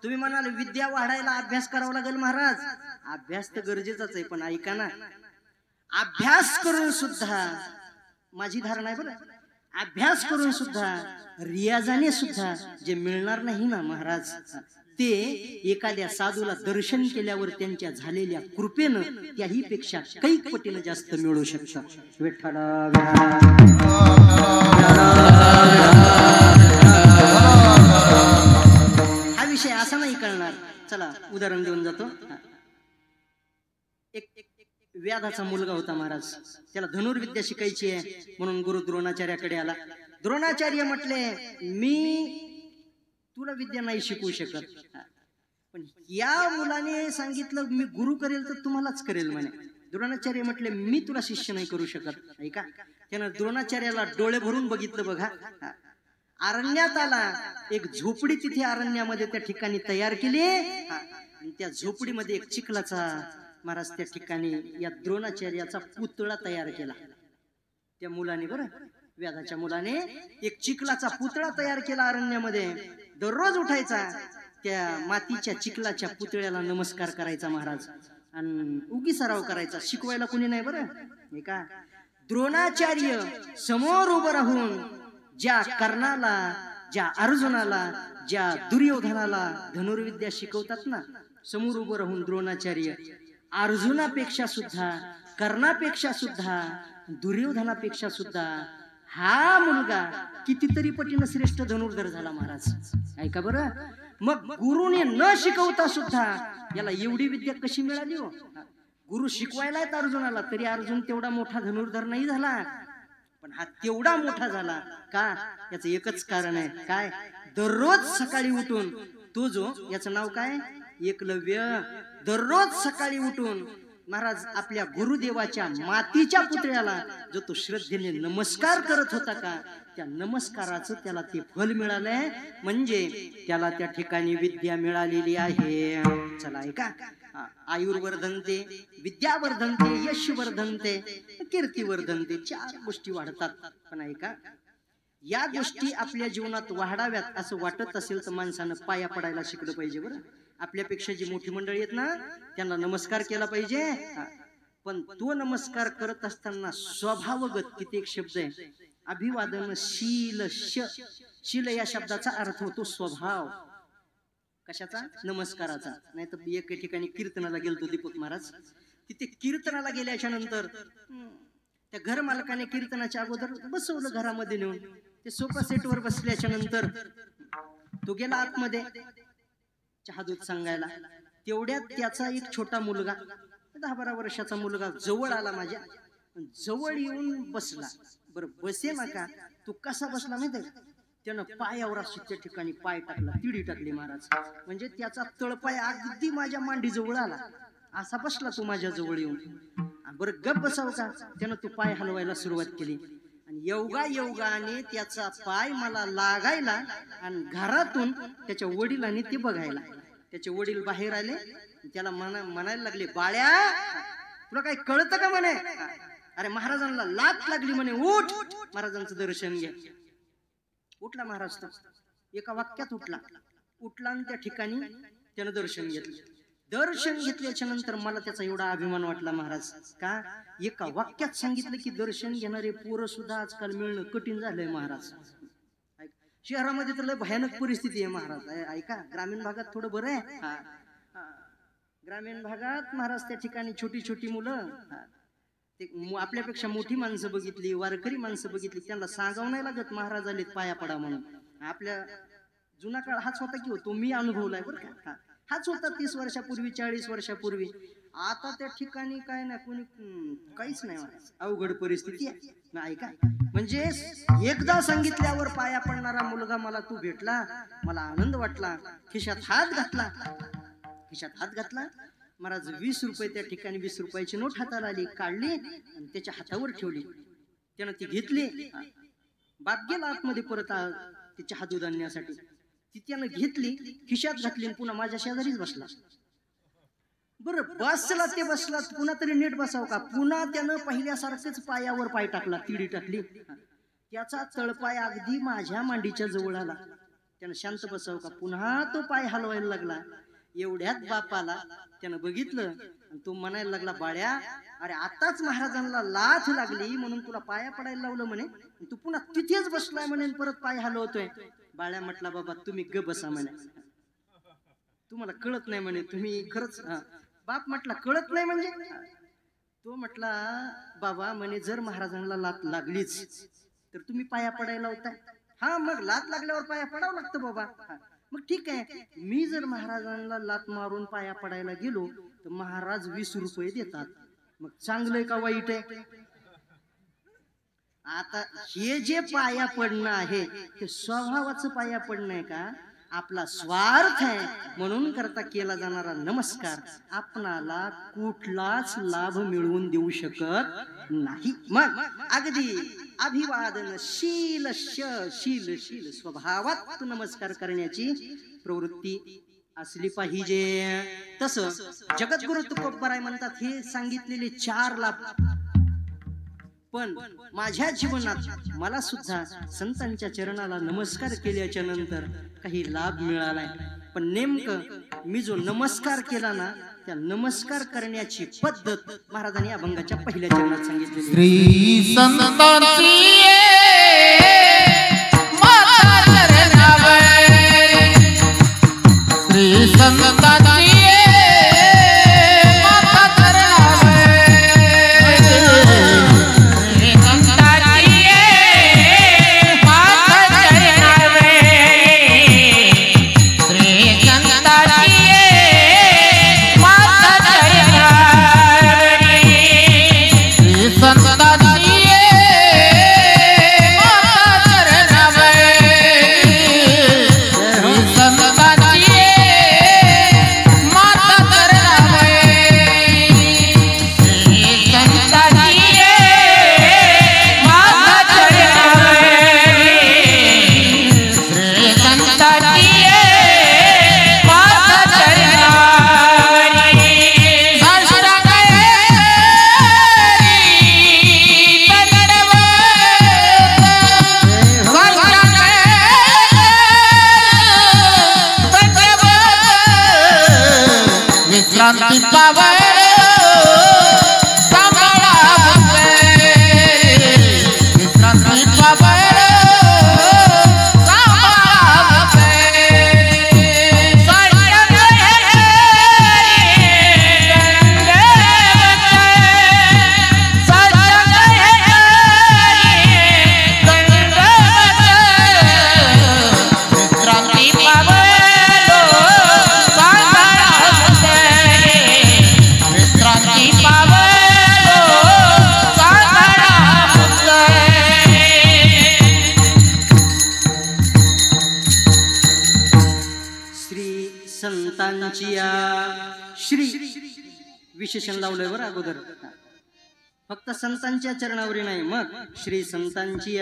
तुम्ही म्हणाल विद्या वाढायला अभ्यास करावा लागेल महाराज. अभ्यास तर गरजेचाच आहे, पण ऐका ना, अभ्यास करून सुद्धा माझी धारणा आहे बरं, अभ्यास करून सुद्धा रियाजाने सुद्धा जे मिळणार नाही ना महाराज, ते एखाद्या साधूला दर्शन केल्यावर त्यांच्या झालेल्या कृपेनं त्याही पेक्षा कैक पटीनं जास्त मिळू शकतं. विठ्ठला हा विषय असा नाही कळणार. चला उदाहरण देऊन जातो. एक व्याधाचा मुलगा होता महाराज. त्याला धनुर्विद्या शिकायची आहे म्हणून गुरु द्रोणाचार्याकडे आला. द्रोणाचार्य म्हटले मी तुला विद्या नाही शिकवू शकत, पण या मुलाने सांगितलं मी गुरु करेल तर तुम्हालाच करेल म्हणे. द्रोणाचार्य म्हटले मी तुला शिष्य नाही करू शकत. ऐका, त्यानं द्रोणाचार्याला डोळे भरून बघितलं. बघा, अरण्यात आला. एक झोपडी तिथे अरण्यामध्ये त्या ठिकाणी तयार केली. आणि त्या झोपडीमध्ये एक चिखलाचा महाराज त्या ठिकाणी या द्रोणाचार्याचा पुतळा तयार केला. त्या मुलाने बरं, व्याधाच्या मुलाने एक चिखलाचा पुतळा तयार केला अरण्यामध्ये. दररोज उठायचा, त्या मातीच्या चिखलाच्या पुतळ्याला नमस्कार करायचा महाराज, आणि उगी सराव करायचा. शिकवायला कोणी नाही बरं. हे का द्रोणाचार्य समोर उभं राहून ज्या कर्णाला, ज्या अर्जुनाला, ज्या दुर्योधनाला धनुर्विद्या शिकवतात ना, समोर उभं राहून द्रोणाचार्य अर्जुनापेक्षा सुद्धा, कर्णापेक्षा सुद्धा, दुर्योधनापेक्षा सुद्धा हा मुलगा कितीतरी पटीनं श्रेष्ठ धनुर्धर झाला महाराज. ऐका बरं, मग गुरुने न शिकवता सुद्धा याला एवढी विद्या कशी मिळाली हो. गुरु शिकवायला आहेत अर्जुनाला, तरी अर्जुन तेवढा मोठा धनुर्धर नाही झाला, पण हा तेवढा मोठा झाला का? याचं एकच कारण आहे. काय? दररोज सकाळी उठून तो जो, याचं नाव काय, एकलव्य, दररोज सकाळी उठून महाराज आपल्या गुरुदेवाच्या मातीच्या पुतळ्याला जो तो श्रद्धेने नमस्कार करत होता का, त्या नमस्काराचं त्याला ते फल मिळालंय, म्हणजे त्याला त्या ठिकाणी विद्या मिळालेली आहे. चला ऐका, आयुर्वर्धनते, विद्यावर्धनते, यशवर्धनते, कीर्तिवर्धनते, 4 गोष्टी वाढतात. पण ऐका, या गोष्टी आपल्या जीवनात वाढाव्यात असं वाटत असेल तर माणसानं पाया पडायला शिकलं पाहिजे. बरं, आपल्यापेक्षा जी मोठी मंडळी आहेत ना त्यांना नमस्कार केला पाहिजे. पण तो नमस्कार करत असताना स्वभावगत किती शब्द आहे, अभिवादनशील. शील या शब्दाचा अर्थ होतो स्वभाव. कशाचा? नमस्काराचा. नाही तर एके ठिकाणी कीर्तनाला गेलतो दीपक महाराज, तिथे कीर्तनाला गेल्याच्या नंतर त्या घर मालकाने कीर्तनाच्या अगोदर बसवलं घरामध्ये नेऊन. ते सोफा सेटवर बसल्याच्या नंतर तो गेला आतमध्ये चहा दूध सांगायला. तेवढ्यात त्याचा एक छोटा मुलगा, 10-12 वर्षाचा मुलगा जवळ आला, माझ्या जवळ येऊन बसला. बरं बसे नका, तू कसा बसला माहिती आहे? त्यानं पायावर अशी त्या ठिकाणी पाय टाकला, तिडी टाकली महाराज. म्हणजे त्याचा तळपाय अगदी माझ्या मांडी जवळ आला, असा बसला तो माझ्या जवळ येऊन. बरं गप बसाव का, त्यानं तो पाय हलवायला सुरुवात केली आणि योगाने त्याचा पाय मला लागायला आणि घरातून त्याच्या वडिलांनी ते बघायला. त्याचे वडील बाहेर आले, त्याला म्हणायला लागले, बाळ्या तुला काही कळतं का म्हणे? अरे महाराजांना लाथ लागली म्हणे, उठ महाराजांचं दर्शन घ्या. उठला महाराज, तो एका वाक्यात उठला आणि त्या ठिकाणी त्यानं दर्शन घेतलं. दर्शन घेतल्याच्या नंतर मला त्याचा एवढा अभिमान वाटला महाराज, का एका वाक्यात सांगितलं की दर्शन घेणारे पोरं सुद्धा आजकाल मिळणं कठीण झालंय महाराज. शहरामध्ये तर लय भयानक परिस्थिती आहे महाराज. ऐका, ग्रामीण भागात थोडं बरं आहे. ग्रामीण भागात महाराज त्या ठिकाणी छोटी छोटी मुलं, ते आपल्यापेक्षा मोठी माणसं बघितली, वारकरी माणसं बघितली, त्यांना सांगावं नाही लागत महाराज आलेत पाया पडा म्हणून. आपल्या जुना काळ हाच होता की होतो, मी अनुभवलाय बरं का. हाच होता 30 वर्षापूर्वी, 40 वर्षापूर्वी. आता त्या ठिकाणी काय नाही, कोणी काहीच नाही, अवघड परिस्थिती आहे. ऐका, म्हणजे एकदा सांगितल्यावर पाया पडणारा मुलगा मला तू भेटला, मला आनंद वाटला. खिशात हात घातला महाराज. 20 रुपये त्या ठिकाणी, 20 रुपयाची नोट हाताला आली, काढली आणि त्याच्या हातावर ठेवली. त्यानं ती घेतली. बाप गेला आतमध्ये परत त्याच्या हात आणण्यासाठी. ती त्यानं घेतली, खिशात घातली, पुन्हा माझ्या शेजारीच बसला. बरं बसला, ते बसला, पुन्हा तरी नीट बसाव का, पुन्हा त्यानं पहिल्यासारखंच पायावर पाय टाकला, तिडी टाकली. त्याचा तळपाय अगदी माझ्या मांडीच्या जवळ आला. त्यानं शांत बसाव का, पुन्हा तो पाय हलवायला लागला. एवढ्यात बापाला त्यानं बघितलं आणि तो म्हणायला लागला, बाळ्या अरे आताच महाराजांना लाथ लागली म्हणून तुला पाया पडायला लावलं म्हणे, तू पुन्हा तिथेच बसलाय म्हणे, परत पाय हलवतोय. बाळ्या म्हटला, बाबा तुम्ही ग बसा म्हणे, तुम्हाला कळत नाही म्हणे, तुम्ही खरंच. बाप म्हटला, कळत नाही म्हणजे? तो म्हटला, बाबा म्हणे जर महाराजांना लाथ लागलीच तर तुम्ही पाया पडायला होता. हा, मग लाथ लागल्यावर पाया पडावं लागतं बाबा. मग ठीक आहे, मी जर महाराजांना लाथ मारून पाया पडायला गेलो तर महाराज 20 रुपये देतात. मग चांगलंय का वाईट आहे? आता हे जे पाया पडणं आहे ते स्वभावाचं पाया पडणं आहे का आपला स्वार्थ आहे म्हणून करता केला जाणारा नमस्कार आपणाला कुठलाच लाभ मिळवून देऊ शकत नाही. मग अगदी अभिवादनशील शील शील स्वभावात नमस्कार करण्याची प्रवृत्ती असली पाहिजे. तसं जगद्गुरु तुकोबाराय म्हणतात हे सांगितलेले 4 लाभ, पण माझ्या जीवनात मला सुद्धा संतांच्या चरणाला नमस्कार केल्याच्या नंतर काही लाभ मिळालाय. पण नेमकं मी जो नमस्कार केला ना त्या नमस्कार करण्याची पद्धत महाराजांनी अभंगाच्या पहिल्या चरणात सांगितलेली. श्री संतांची श्री संतांची संताची पाच चरणारी साष्टांग विश्रांती पावर सांभाळा विश्रांती पावर श्री विशेषण लावलंय बरं अगोदर, फक्त संतांच्या चरणावरी नाही, मग श्री संतांची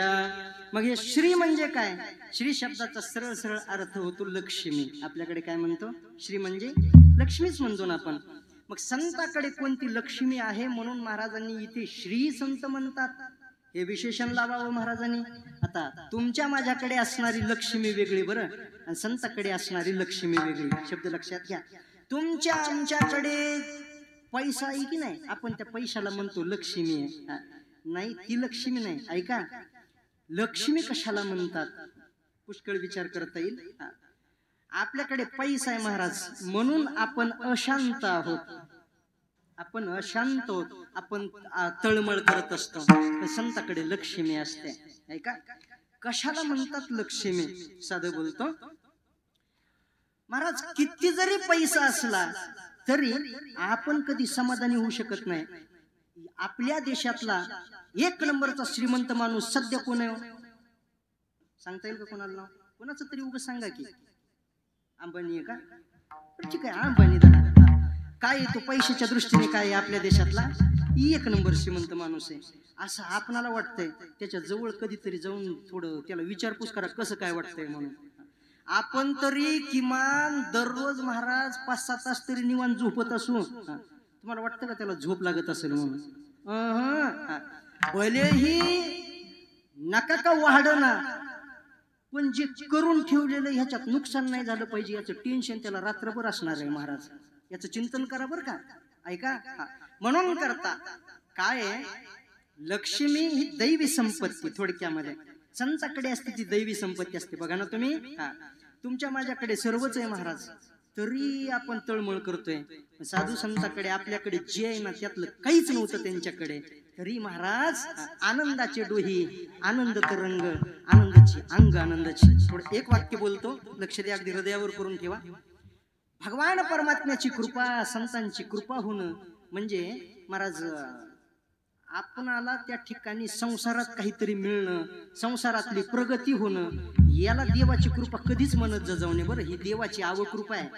मग हे श्री म्हणजे काय? श्री शब्दाचा सरळ सरळ अर्थ होतो लक्ष्मी. आपल्याकडे काय म्हणतो? श्री म्हणजे लक्ष्मीच म्हणतो ना आपण. मग संताकडे कोणती लक्ष्मी आहे म्हणून महाराजांनी इथे श्री संत म्हणतात. हे विशेषण लावावं महाराजांनी. आता तुमच्या माझ्याकडे असणारी लक्ष्मी वेगळी बरं, आणि संताकडे असणारी लक्ष्मी वेगळी. शब्द लक्षात घ्या. तुमच्या आमच्याकडे पैसा आहे की नाही, आपण त्या पैशाला म्हणतो लक्ष्मी आहे. नाही, ती लक्ष्मी नाही. ऐका, लक्ष्मी कशाला म्हणतात पुष्कळ विचार करता येईल. आपल्याकडे पैसा आहे महाराज म्हणून आपण अशांत आहोत, आपण अशांत आहोत, आपण तळमळ करत असतो. तर संताकडे लक्ष्मी असते. ऐका, कशाला म्हणतात लक्ष्मी? साधं बोलतो महाराज, किती जरी पैसा असला तरी आपण कधी समाधानी होऊ शकत नाही. आपल्या देशातला एक नंबरचा श्रीमंत माणूस सध्या कोण आहे? सांगता येईल का कोणाला नाव? कोणाचं तरी उगाच सांगा की. अंबानी आहे का? ठीक आहे, अंबानी दादा. काय आहे तो पैशाच्या दृष्टीने? काय आहे आपल्या देशातला एक नंबर श्रीमंत माणूस आहे असं आपणाला वाटतंय. त्याच्या जवळ कधीतरी जाऊन थोडं त्याला विचारपूस करा कसं काय वाटतंय म्हणून. आपण तरी किमान दररोज महाराज 5-6 तास तरी निवांत झोपत असू. तुम्हाला वाटतं का त्याला झोप लागत असेल म्हणून? भलेही नका का वाढना, पण जे करून ठेवलेलं ह्याच्यात नुकसान नाही झालं पाहिजे याचं टेन्शन त्याला रात्रभर असणार आहे महाराज. याचं चिंतन करा बरं का. ऐका, म्हणून करता काय आहे, लक्ष्मी ही दैवी संपत्ती. थोडक्यामध्ये संताकडे असते ती दैवी संपत्ती असते. बघा ना तुम्ही, तुमच्या माझ्याकडे सर्वच आहे महाराज, तरी आपण तळमळ करतोय. साधू संताकडे आपल्याकडे जे आहे ना त्यातलं काहीच नव्हतं त्यांच्याकडे, तरी महाराज आनंदाचे डोही, आनंद तरंग, आनंदाची अंग, आनंदाची. थोडं एक वाक्य बोलतो, लक्ष द्या, अगदी हृदयावर करून ठेवा. भगवान परमात्म्याची कृपा, संतांची कृपा होणं म्हणजे महाराज आपणाला त्या ठिकाणी संसारात काहीतरी मिळणं, संसारातली प्रगती होणं, याला देवाची कृपा कधीच म्हणत जाऊ नये बरं. ही देवाची कृपा आहे,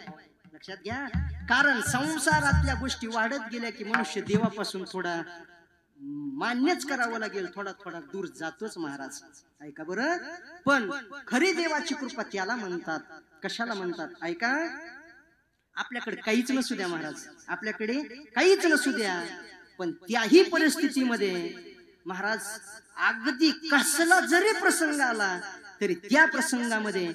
लक्षात घ्या. कारण संसारातल्या गोष्टी वाढत गेल्या की मनुष्य देवापासून थोडा मान्यच करावं लागेल, थोडा थोडा दूर जातोच महाराज. ऐका बरं, पण खरी देवाची कृपा त्याला म्हणतात. कशाला म्हणतात? ऐका, आपल्याकडे काहीच नसू द्या महाराज, आपल्याकडे काहीच नसू द्या, पण त्याही परिस्थितीमध्ये महाराज अगदी कसला जरी प्रसंग आला तरी त्या प्रसंगामध्ये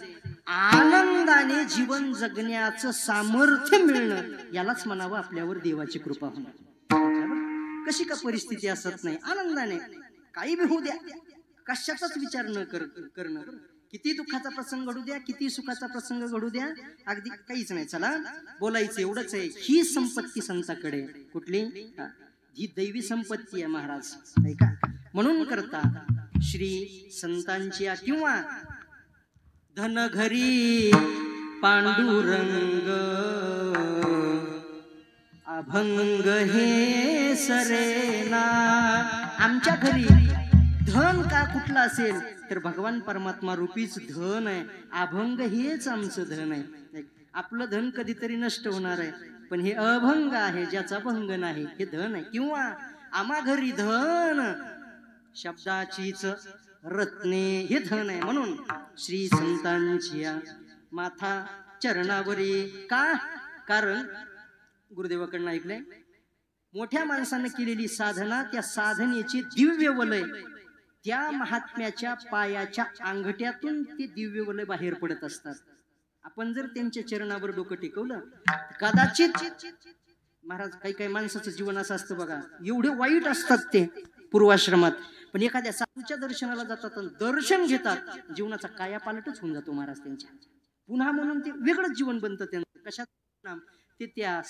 आनंदाने जीवन जगण्याचं सामर्थ्य मिळणं, यालाच म्हणावं आपल्यावर देवाची कृपा होणं. कशी का परिस्थिती असत नाही, आनंदाने काही बी होऊ द्या, कशाचाच विचार न करणं. किती दुःखाचा प्रसंग घडू द्या, किती सुखाचा प्रसंग घडू द्या, अगदी काहीच नाही. चला बोलायचं एवढंच आहे. ही संपत्ती संताकडे कुठली? ही दैवी संपत्ती आहे महाराज. ऐका, म्हणून करता श्री संतांची किंवा धन घरी पांडुरंग अभंग हे सरेना. आमच्या घरी धन का कुठला असेल तर भगवान परमात्मा रूपीच धन आहे. अभंग हेच आमचं धन आहे. आपलं धन कधीतरी नष्ट होणार आहे, पण हे अभंग आहे ज्याचा भंग नाही, हे धन आहे. किंवा आम्हा घरी धन शब्दाचीच रत्ने हे धन आहे. म्हणून श्री संतांची माथा चरणावरी. का? कारण गुरुदेवाकडनं ऐकलंय, मोठ्या माणसानं केलेली साधना, त्या साधनेची दिव्य वलय त्या महात्म्याच्या पायाच्या अंगठ्यातून ते दिव्य वलय बाहेर पडत असतात. आपण जर त्यांच्या चरणावर डोकं टेकवलं, कदाचित महाराज, काही काही माणसाचं जीवन असं असतं बघा, एवढे वाईट असतात ते पूर्वाश्रमात, पण एखाद्या साधूच्या दर्शनाला जातात आणि दर्शन घेतात, जीवनाचा कायापालटच होऊन जातो महाराज त्यांच्या. पुन्हा म्हणून ते वेगळंच जीवन बनतं त्यांचं. कशात? ते त्या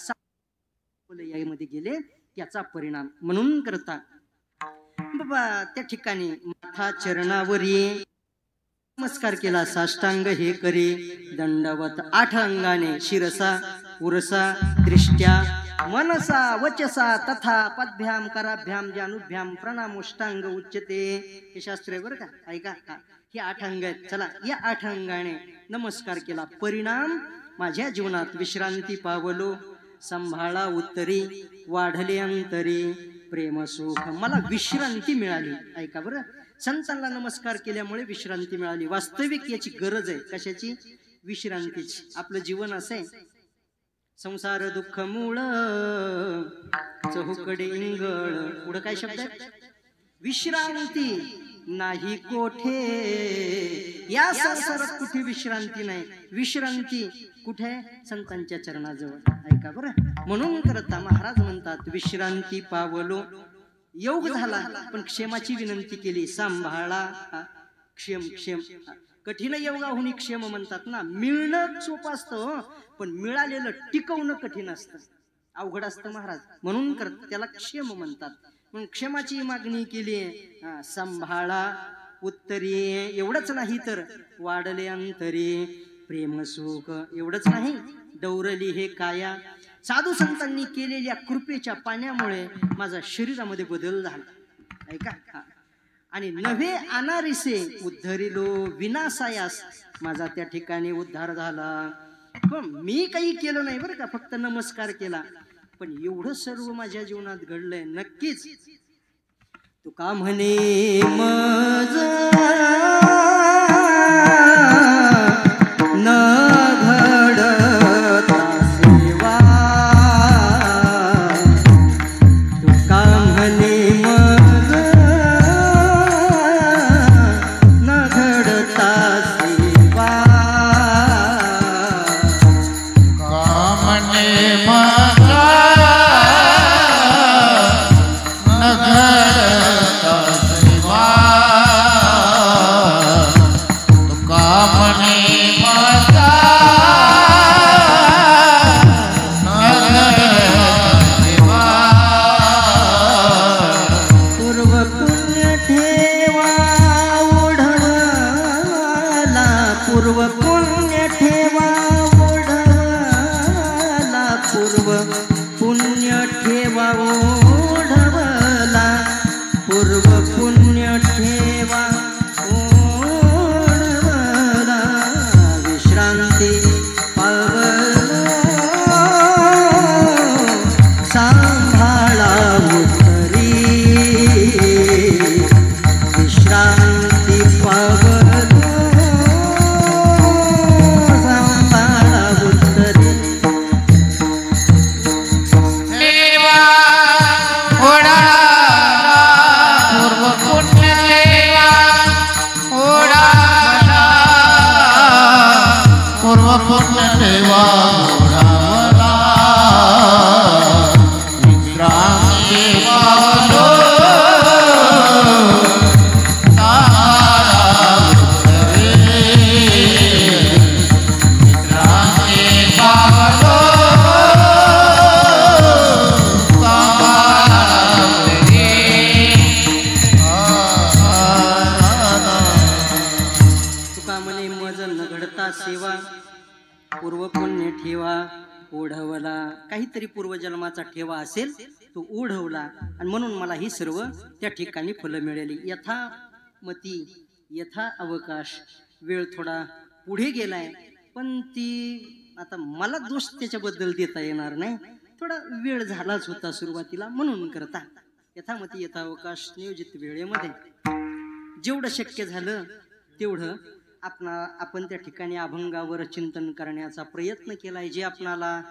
वलयामध्ये गेले त्याचा परिणाम. म्हणून करता बाबा त्या ठिकाणी माथा चरणावरी नमस्कार केला, साष्टांग हे करी दंडवत. 8 अंगाने शिरसा उरसा दृष्ट्या मनसा वचसा तथा पद्भ्याम कराभ्याम जानुभ्याम प्रणामोष्टांग उच्चते. हे शास्त्र आहे बरं का, ऐका. हे 8 अंग आहेत. चला, या 8 अंगाने नमस्कार केला. परिणाम, माझ्या जीवनात विश्रांती पावलो, संभाळा उत्तरी, वाढले अंतरी प्रेम सुख. मला विश्रांती मिळाली. ऐका बरं, संतांना नमस्कार केल्यामुळे विश्रांती मिळाली. वास्तविक याची गरज आहे. कशाची? विश्रांतीची. आपलं जीवन असं आहे, संसार दुःख मूळ चहुकडे इंगळ. पुढं काय शब्द आहे? विश्रांती नाही कोठे. या संसारात कुठे विश्रांती नाही. विश्रांती कुठे? संतांच्या चरणाजवळ. ऐका बरं, म्हणून करता महाराज म्हणतात, विश्रांती पावलो, योग झाला, पण क्षेमाची विनंती केली. सांभाळा क्षेम. क्षेम कठीण योगाहुनी क्षेम म्हणतात ना. मिळणं सोपं असतं, पण मिळालेलं टिकवणं कठीण असतं, अवघड असतं महाराज. म्हणून करत त्याला क्षेम म्हणतात. म्हणून क्षेमाची मागणी केली. सांभाळा उत्तरी. एवढंच नाही तर वाढले अंतरी प्रेम सुख. एवढंच नाही, डौरली हे काया. साधू संतांनी केलेल्या कृपेच्या पाण्यामुळे माझा शरीरामध्ये बदल झाला. ऐका. आणि नव्हे अनारिसे उद्धरिलो विनासायास. माझा त्या ठिकाणी उद्धार झाला. पण मी काही केलं नाही बरं का, फक्त नमस्कार केला. पण एवढं सर्व माझ्या जीवनात घडलंय. नक्कीच तुका म्हणे मज न घडता सेवा. तुका म्हणे मज न घडता सेवा. कामने मगा न घडता सेवा. कामने मगा न घडता सेवा. पूर्व पुण्य ठेवा ओढवाला. पूर्व पुण्य ठेवा ओढवाला. पूर्व पुण्य ठेवा ओढवला. पूर्व पुण्य ठेवा ओढवला. विश्रांती पावलो, सांभाळा उत्तरी. विश्रांती पावलो, सांभाळा उत्तरी. देवा ओढाला पूर्व पुण्य देवा ओढाला पूर्व पुण्य ठेवा ओढावला. विश्रांती पावलो, सांभाळा उत्तरी. विश्रांती पावलो, सांभाळा उत्तरी. तुका म्हणे मज न घडता सेवा. पूर्व पुण्य ठेवा ओढवला. काहीतरी पूर्वजन्माचा ठेवा असेल तो ओढवला, आणि म्हणून मला ही सर्व त्या ठिकाणी फलं मिळाली. यथामती यथा अवकाश. वेळ थोडा पुढे गेलाय, पण ती आता मला दोष त्याच्याबद्दल देता येणार नाही. थोडा वेळ झालाच होता सुरुवातीला, म्हणून करता यथामती यथा अवकाश नियोजित वेळेमध्ये जेवढं शक्य झालं तेवढं आपण त्या ठिकाणी अभंगावर चिंतन करण्याचा प्रयत्न केलाय, जे आपणाला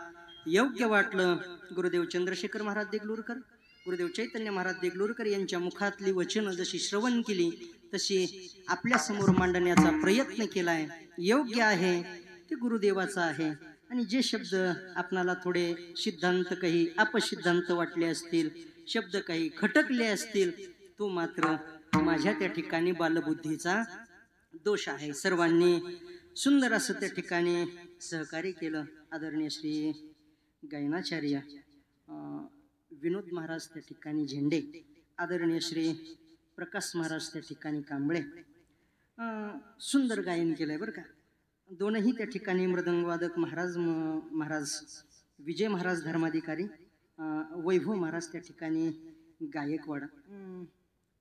योग्य वाटलं. गुरुदेव चंद्रशेखर महाराज देगलूरकर, गुरुदेव चैतन्य महाराज देगलूरकर यांच्या मुखातली वचनं जशी श्रवण केली तशी आपल्या समोर मांडण्याचा प्रयत्न केलाय. योग्य आहे ते गुरुदेवाचा आहे. आणि जे शब्द आपणाला थोडे सिद्धांत काही अपसिद्धांत वाटले असतील, शब्द काही खटकले असतील, तो मात्र माझ्या त्या ठिकाणी बालबुद्धीचा दोष आहे. सर्वांनी सुंदर असं त्या ठिकाणी सहकार्य केलं. आदरणीय श्री गायनाचार्य विनोद महाराज त्या ठिकाणी झेंडे, आदरणीय श्री प्रकाश महाराज त्या ठिकाणी कांबळे, सुंदर गायन केलंय बरं का. दोनही त्या ठिकाणी मृदंगवादक महाराज विजय महाराज धर्माधिकारी, वैभव महाराज त्या ठिकाणी गायकवाड,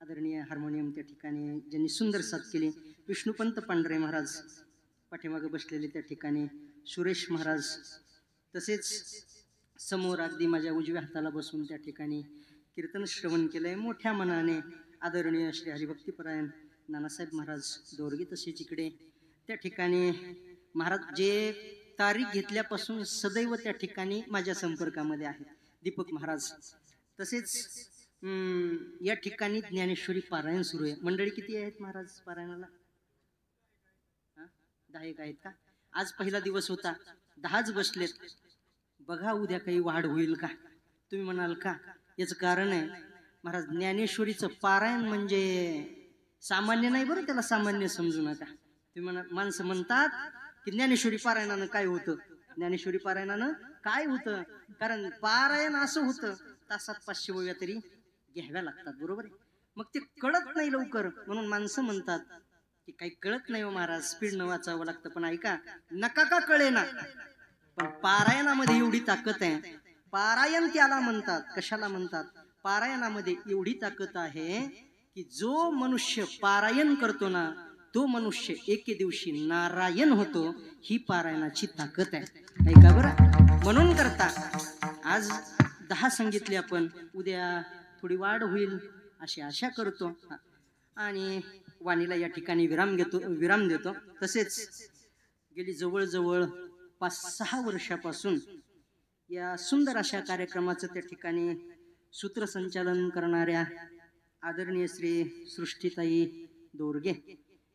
आदरणीय हार्मोनियम त्या ठिकाणी ज्यांनी सुंदर साथ केली विष्णुपंत पांढरे महाराज, पाठीमागे बसलेले त्या ठिकाणी सुरेश महाराज, तसेच समोर अगदी माझ्या उजव्या हाताला बसून त्या ठिकाणी कीर्तन श्रवण केलंय मोठ्या मनाने आदरणीय श्री हरिभक्तीपरायण नानासाहेब महाराज दोरगे. तसेच इकडे त्या ठिकाणी महाराज जे तारीख घेतल्यापासून सदैव त्या ठिकाणी माझ्या संपर्कामध्ये आहेत, दीपक महाराज. तसेच या ठिकाणी ज्ञानेश्वरी पारायण सुरू आहे. मंडळी किती आहेत महाराज पारायणाला? 10 आहेत का? आज पहिला दिवस होता, 10च बसलेत. बघा उद्या काही वाढ होईल का? तुम्ही म्हणाल का? याचं कारण आहे महाराज, ज्ञानेश्वरीचं पारायण म्हणजे सामान्य नाही बरं, त्याला सामान्य समजू नका. तुम्ही माणसं म्हणतात की ज्ञानेश्वरी पारायणानं काय होतं, ज्ञानेश्वरी पारायणानं काय होतं, कारण पारायण असं होतं तासात 500 वव्या तरी घ्याव्या लागतात, बरोबर आहे. मग ते कळत नाही लवकर, म्हणून माणसं म्हणतात की काही कळत नाही हो महाराज, स्पीडनं वाचावं लागतं. पण ऐका, नका का कळे ना, पण पारायणामध्ये एवढी ताकद आहे. पारायण त्याला म्हणतात, कशाला म्हणतात? पारायणामध्ये एवढी ताकद आहे की जो मनुष्य पारायण करतो ना, तो मनुष्य एके दिवशी नारायण होतो. ही पारायणाची ताकद आहे, ऐका बरं. म्हणून करता आज 10 सांगितले आपण, उद्या थोडी वाढ होईल अशी आशा करतो. आणि वाणीला या ठिकाणी विराम देतो. तसेच गेली जवळजवळ 5-6 वर्षापासून या सुंदर अशा कार्यक्रमाचं त्या ठिकाणी सूत्रसंचालन करणाऱ्या आदरणीय श्री सृष्टीताई दोरगे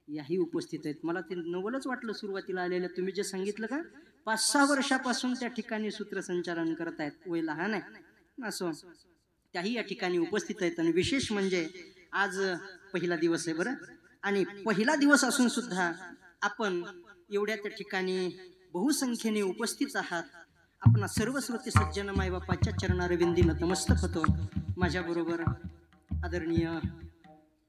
याही उपस्थित आहेत. मला ते नवलच वाटलं सुरुवातीला आलेलं, तुम्ही जे सांगितलं का 5-6 वर्षापासून त्या ठिकाणी सूत्रसंचालन करत आहेत. वय लहान आहे असो, त्याही या ठिकाणी उपस्थित आहेत. आणि विशेष म्हणजे आज पहिला दिवस आहे बरं. आणि पहिला दिवस असून सुद्धा आपण एवढ्या त्या ठिकाणी बहुसंख्येने उपस्थित आहात. आपण सर्व श्रोते सज्जन मायबापाच्या चरणारविंदी नतमस्तक होतो. माझ्याबरोबर आदरणीय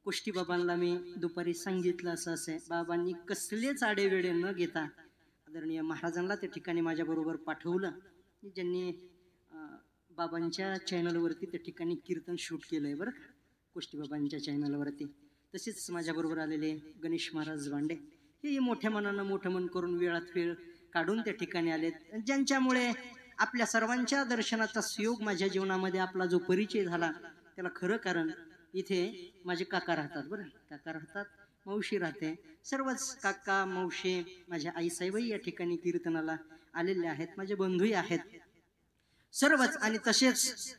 कुष्टी बाबांना मी दुपारी सांगितलं असं आहे, बाबांनी कसलेच आडेवेडे न घेता आदरणीय महाराजांना त्या ठिकाणी माझ्याबरोबर पाठवलं, ज्यांनी बाबांच्या चॅनलवरती त्या ठिकाणी कीर्तन शूट केलं आहे बरं का, कुष्टी बाबांच्या चॅनलवरती. तसेच माझ्याबरोबर आलेले गणेश महाराज वांडे, हे मोठ्या मनानं मोठं मन करून वेळात वेळ काढून त्या ठिकाणी आलेत, ज्यांच्यामुळे आपल्या सर्वांच्या दर्शनाचा सुयोग माझ्या जीवनामध्ये आपला जो परिचय झाला त्याला खरं कारण इथे माझे काका राहतात बरं, काका राहतात, मावशी राहते, सर्वच काका मावशी माझ्या आईसाहेबही या ठिकाणी कीर्तनाला आलेले आहेत, माझे बंधूही आहेत सर्वच. आणि तसेच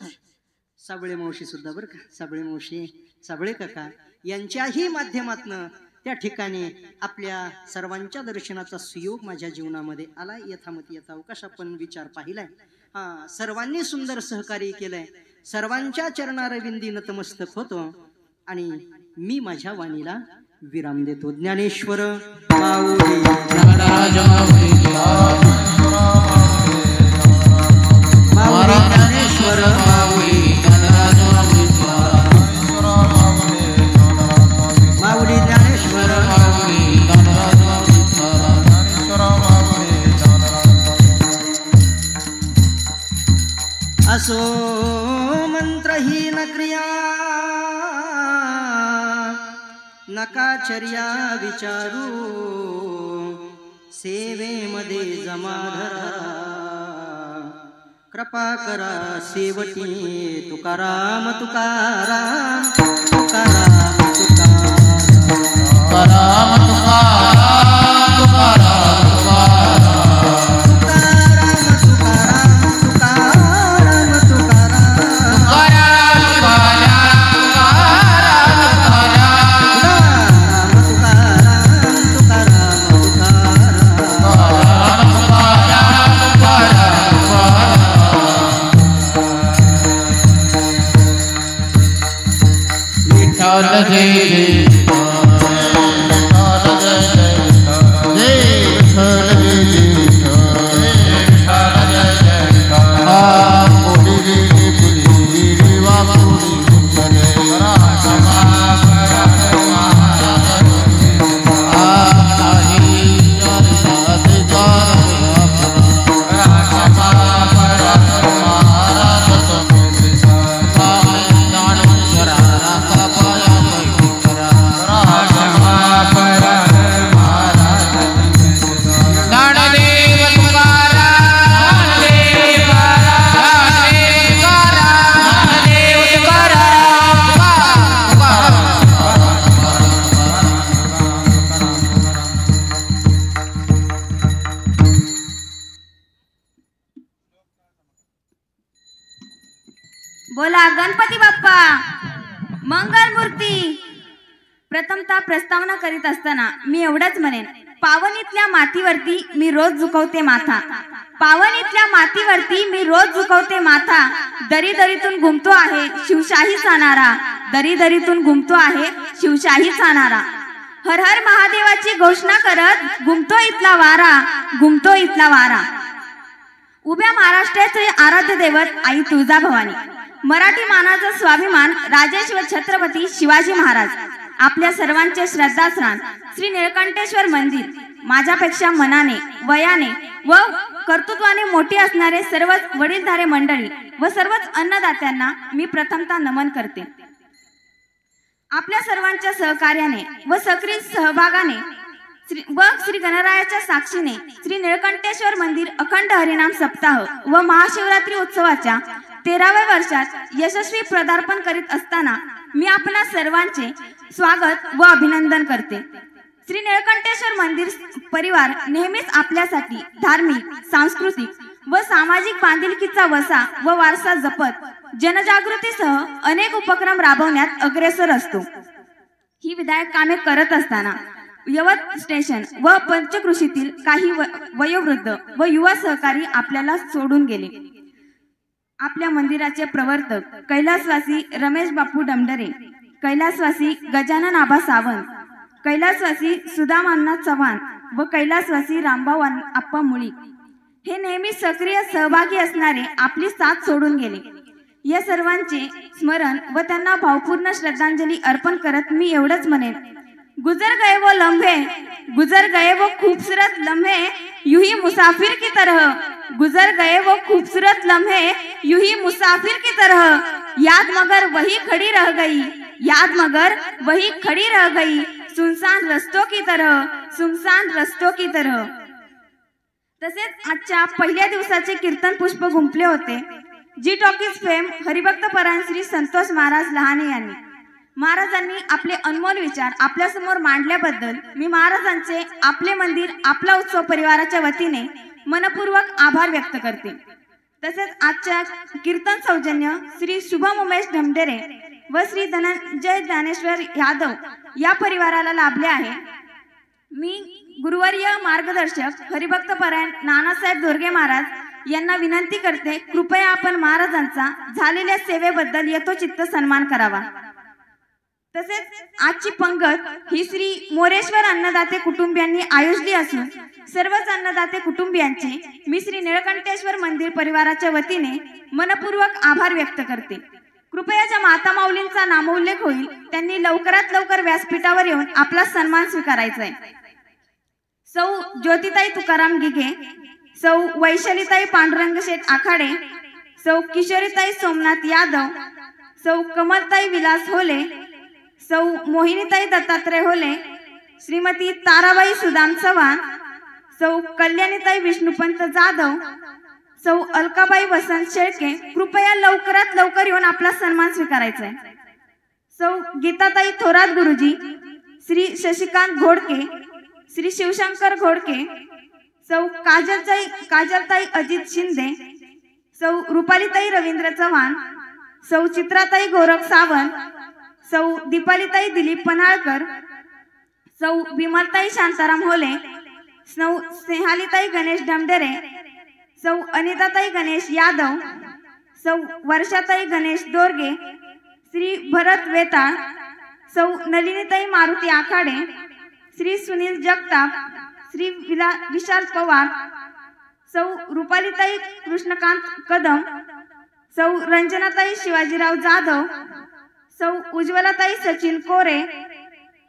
साबळे मावशी सुद्धा बरं का, साबळे मावशी, साबळे काका यांच्याही माध्यमातनं त्या ठिकाणी आपल्या सर्वांच्या दर्शनाचा सुयोग माझ्या जीवनामध्ये आला. यथामती यथावकाश आपण विचार पाहिलाय. सर्वांनी सुंदर सहकार्य केलंय. सर्वांच्या चरणारविंदी नतमस्तक होतो आणि मी माझ्या वाणीला विराम देतो. ज्ञानेश्वर माऊली ज्ञानेश्वर माऊली माऊली ज्ञानेश्वर असो मंत्रहीन क्रिया नकाचर्या विचारू सेवेमध्ये जमाधरा कृपा करा सेवटी तुकाराम तुकाराम तुकाराम तुकाराम तुकाराम तुकाराम तुकाराम बोला गणपती बाप्पा मंगल मूर्ती। प्रथमतः प्रस्तावना करीत असताना मी एवढंच म्हणेन, पावनीतल्या मातीवरती मी रोज झुकवते माथा, पावनीतल्या मातीवरती मी रोज झुकवते माथा, दरी दरीतून घुमतो आहे शिवशाही सानारा, दरी दरीतून घुमतो आहे शिवशाही सानारा, हर हर महादेवाची घोषणा करत घुमतो इथला वारा, घुमतो इथला वारा। उभ्या महाराष्ट्राचे आराध्य दैवत आई तुळजाभवानी, मराठी मानाचा स्वाभिमान राजेश व छत्रपती शिवाजी महाराज, आपल्या सर्वांचे श्रद्धास्थान श्री निळकंठेश्वर मंदिर। माझ्यापेक्षा मनाने वयाने व कर्तृत्वाने मोठी असणारे सर्वच वडीलधारे मंडळी व सर्वच अन्नदात्यांना मी प्रथमतः नमन करते। आपल्या सर्वांच्या सहकार्याने व सक्रिय सहभागाने श्री गणरायाच्या साक्षीने श्री निळकंठेश्वर मंदिर अखंड हरिनाम सप्ताह व महाशिवरात्री उत्सवाच्या 13व्या वर्षात यशस्वी पदार्पण करीत असताना मी आपणा सर्वांचे स्वागत व अभिनंदन करते। श्री निळकंठेश्वर मंदिर परिवार नेहमीच आपल्यासाठी धार्मिक, सांस्कृतिक व सामाजिक बांधिलकीचा वसा व वारसा जपत जनजागृतीसह अनेक उपक्रम राबवण्यात अग्रेसर असतो। ही विधायक कामे करत असताना यवत स्टेशन व पंचकृषीतील काही वयोवृद्ध व युवा सहकारी आपल्याला सोडून गेले। आपल्या मंदिराचे प्रवर्तक कैलासवासी रमेश बापू डमडरे, कैलासवासी गजानन आबा सावंत, कैलासवासी सुदामान्ना चव्हाण व कैलासवासी रामभाऊ आप्पा मुळी हे नेहमी सक्रिय सहभागी असणारे आपली साथ सोडून गेले। या सर्वांचे स्मरण व त्यांना भावपूर्ण श्रद्धांजली अर्पण करत मी एवढंच म्हणेन, गुजर गए वो लम्हे, गुजर गए वो खूबसूरत लम्हे, यूं ही मुसाफिर की तरह, गुजर गए वो खूबसूरत लम्हे, यूं ही मुसाफिर की तरह, याद मगर वही खड़ी रह गई, याद मगर वही खड़ी रह गई, सुनसान रस्तों की तरह, सुनसान रस्तों की तरह। तसेच आजच्या पहिल्या दिवसाचे कीर्तन पुष्प गुंफले होते जी टॉकीज फेम हरिभक्त परायण श्री संतोष महाराज लहाने यांनी। महाराजांनी आपले अनमोल विचार आपल्या समोर मांडल्याबद्दल मी महाराजांचे आपले मंदिर आपला उत्सव परिवाराच्या वतीने मनपूर्वक आभार व्यक्त करते। तसेच आजच्या कीर्तन सौजन्य श्री शुभम उमेश ढमढेरे व श्री धनंजय ज्ञानेश्वर यादव या परिवाराला लाभले आहे। मी गुरुवर्य मार्गदर्शक हरिभक्त परायण नानासाहेब दोरगे महाराज यांना विनंती करते, कृपया आपण महाराजांचा झालेल्या सेवेबद्दल यथोचित्त सन्मान करावा। तसेच आजची पंगत ही श्री मोरेश्वर अन्नदाते कुटुंबियांनी आयोजली असून सर्वच अन्नदाते कुटुंबियांचे मी श्री निळकंठेश्वर मंदिर परिवाराच्या वतीने मनपूर्वक आभार व्यक्त करते। कृपया ज्या माता माऊलींचा नामोल्लेख होईल त्यांनी लवकरात लवकर व्यासपीठावर येऊन आपला सन्मान स्वीकारायचा आहे। सौ ज्योतिताई तुकाराम गिगे, सौ वैशालीताई पांडुरंग शेठ आखाडे, सौ किशोरीताई सोमनाथ यादव, सौ कमलताई विलास होले, सौ मोहिनीताई दत्तात्रय होले, श्रीमती ताराबाई सुदाम चव्हाण, सौ कल्याणीताई विष्णुपंत जाधव, सौ अलकाबाई वसंत शेळके कृपया लवकरात लवकर येऊन आपला सन्मान स्वीकारायचा आहे। सौ गीताताई थोरात गुरुजी, श्री शशिकांत घोडके, श्री शिवशंकर घोडके, सौ काजलताई अजित शिंदे, सौ रुपालीताई रवींद्र चव्हाण, सौ चित्राताई गोरख सावंत, सौ दीपालीताई दिलीप पन्हाळकर, सौ विमलताई शांताराम होले, सौ स्नेहालीताई गणेश ढमढेरे, सौ अनिताताई गणेश यादव, सौ वर्षाताई गणेश दोरगे, श्री भरत वेताळ, सौ नलिनीताई मारुती आखाडे, श्री सुनील जगताप, श्री विशाल पवार, सौ रुपालीताई कृष्णकांत कदम, सौ रंजनाताई शिवाजीराव जाधव, सौ उज्ज्वलाताई सचिन कोरे,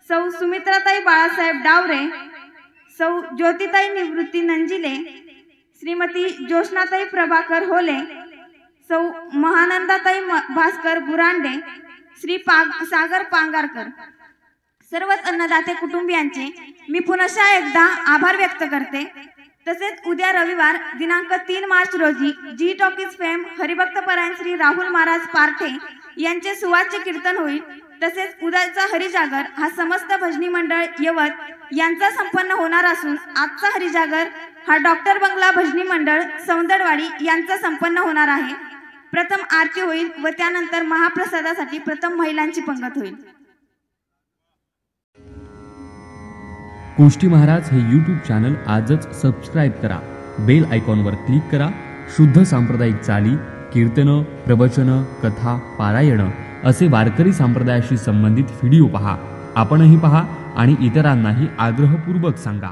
सौ सुमित्राताई बाळासाहेब डावरे, सौ ज्योतिताई निवृत्ती नंजिले, श्रीमती ज्योत्स्नाताई प्रभाकर होले, सौ महानंदाताई भास्कर बुरांडे, श्री सागर पांगारकर, सर्वच अन्नदाते कुटुंबियांचे मी पुनश्च एकदा आभार व्यक्त करते। तसेच उद्या रविवार दिनांक 3 मार्च रोजी जी टॉकीज फेम हरिभक्त परायण श्री राहुल महाराज पारठे यांचे सुवाच्य कीर्तन होईल। तसेच उद्याचा हरिजागर हा समस्त भजनी मंडळ यवत यांचा संपन्न होणार असून आजचा हरिजागर हा डॉक्टर बंगला भजनी मंडळ सौंदडवाडी यांचा संपन्न होणार आहे। प्रथम आरती होईल व त्यानंतर महाप्रसादासाठी प्रथम महिलांची पंगत होईल। कोष्टी महाराज हे यूट्यूब चॅनल आजच सबस्क्राईब करा, बेल आयकॉनवर क्लिक करा। शुद्ध सांप्रदायिक चाली, कीर्तनं, प्रवचनं, कथा, पारायणं असे वारकरी संप्रदायाशी संबंधित व्हिडिओ पहा। आपणही पहा आणि इतरांनाही आग्रहपूर्वक सांगा।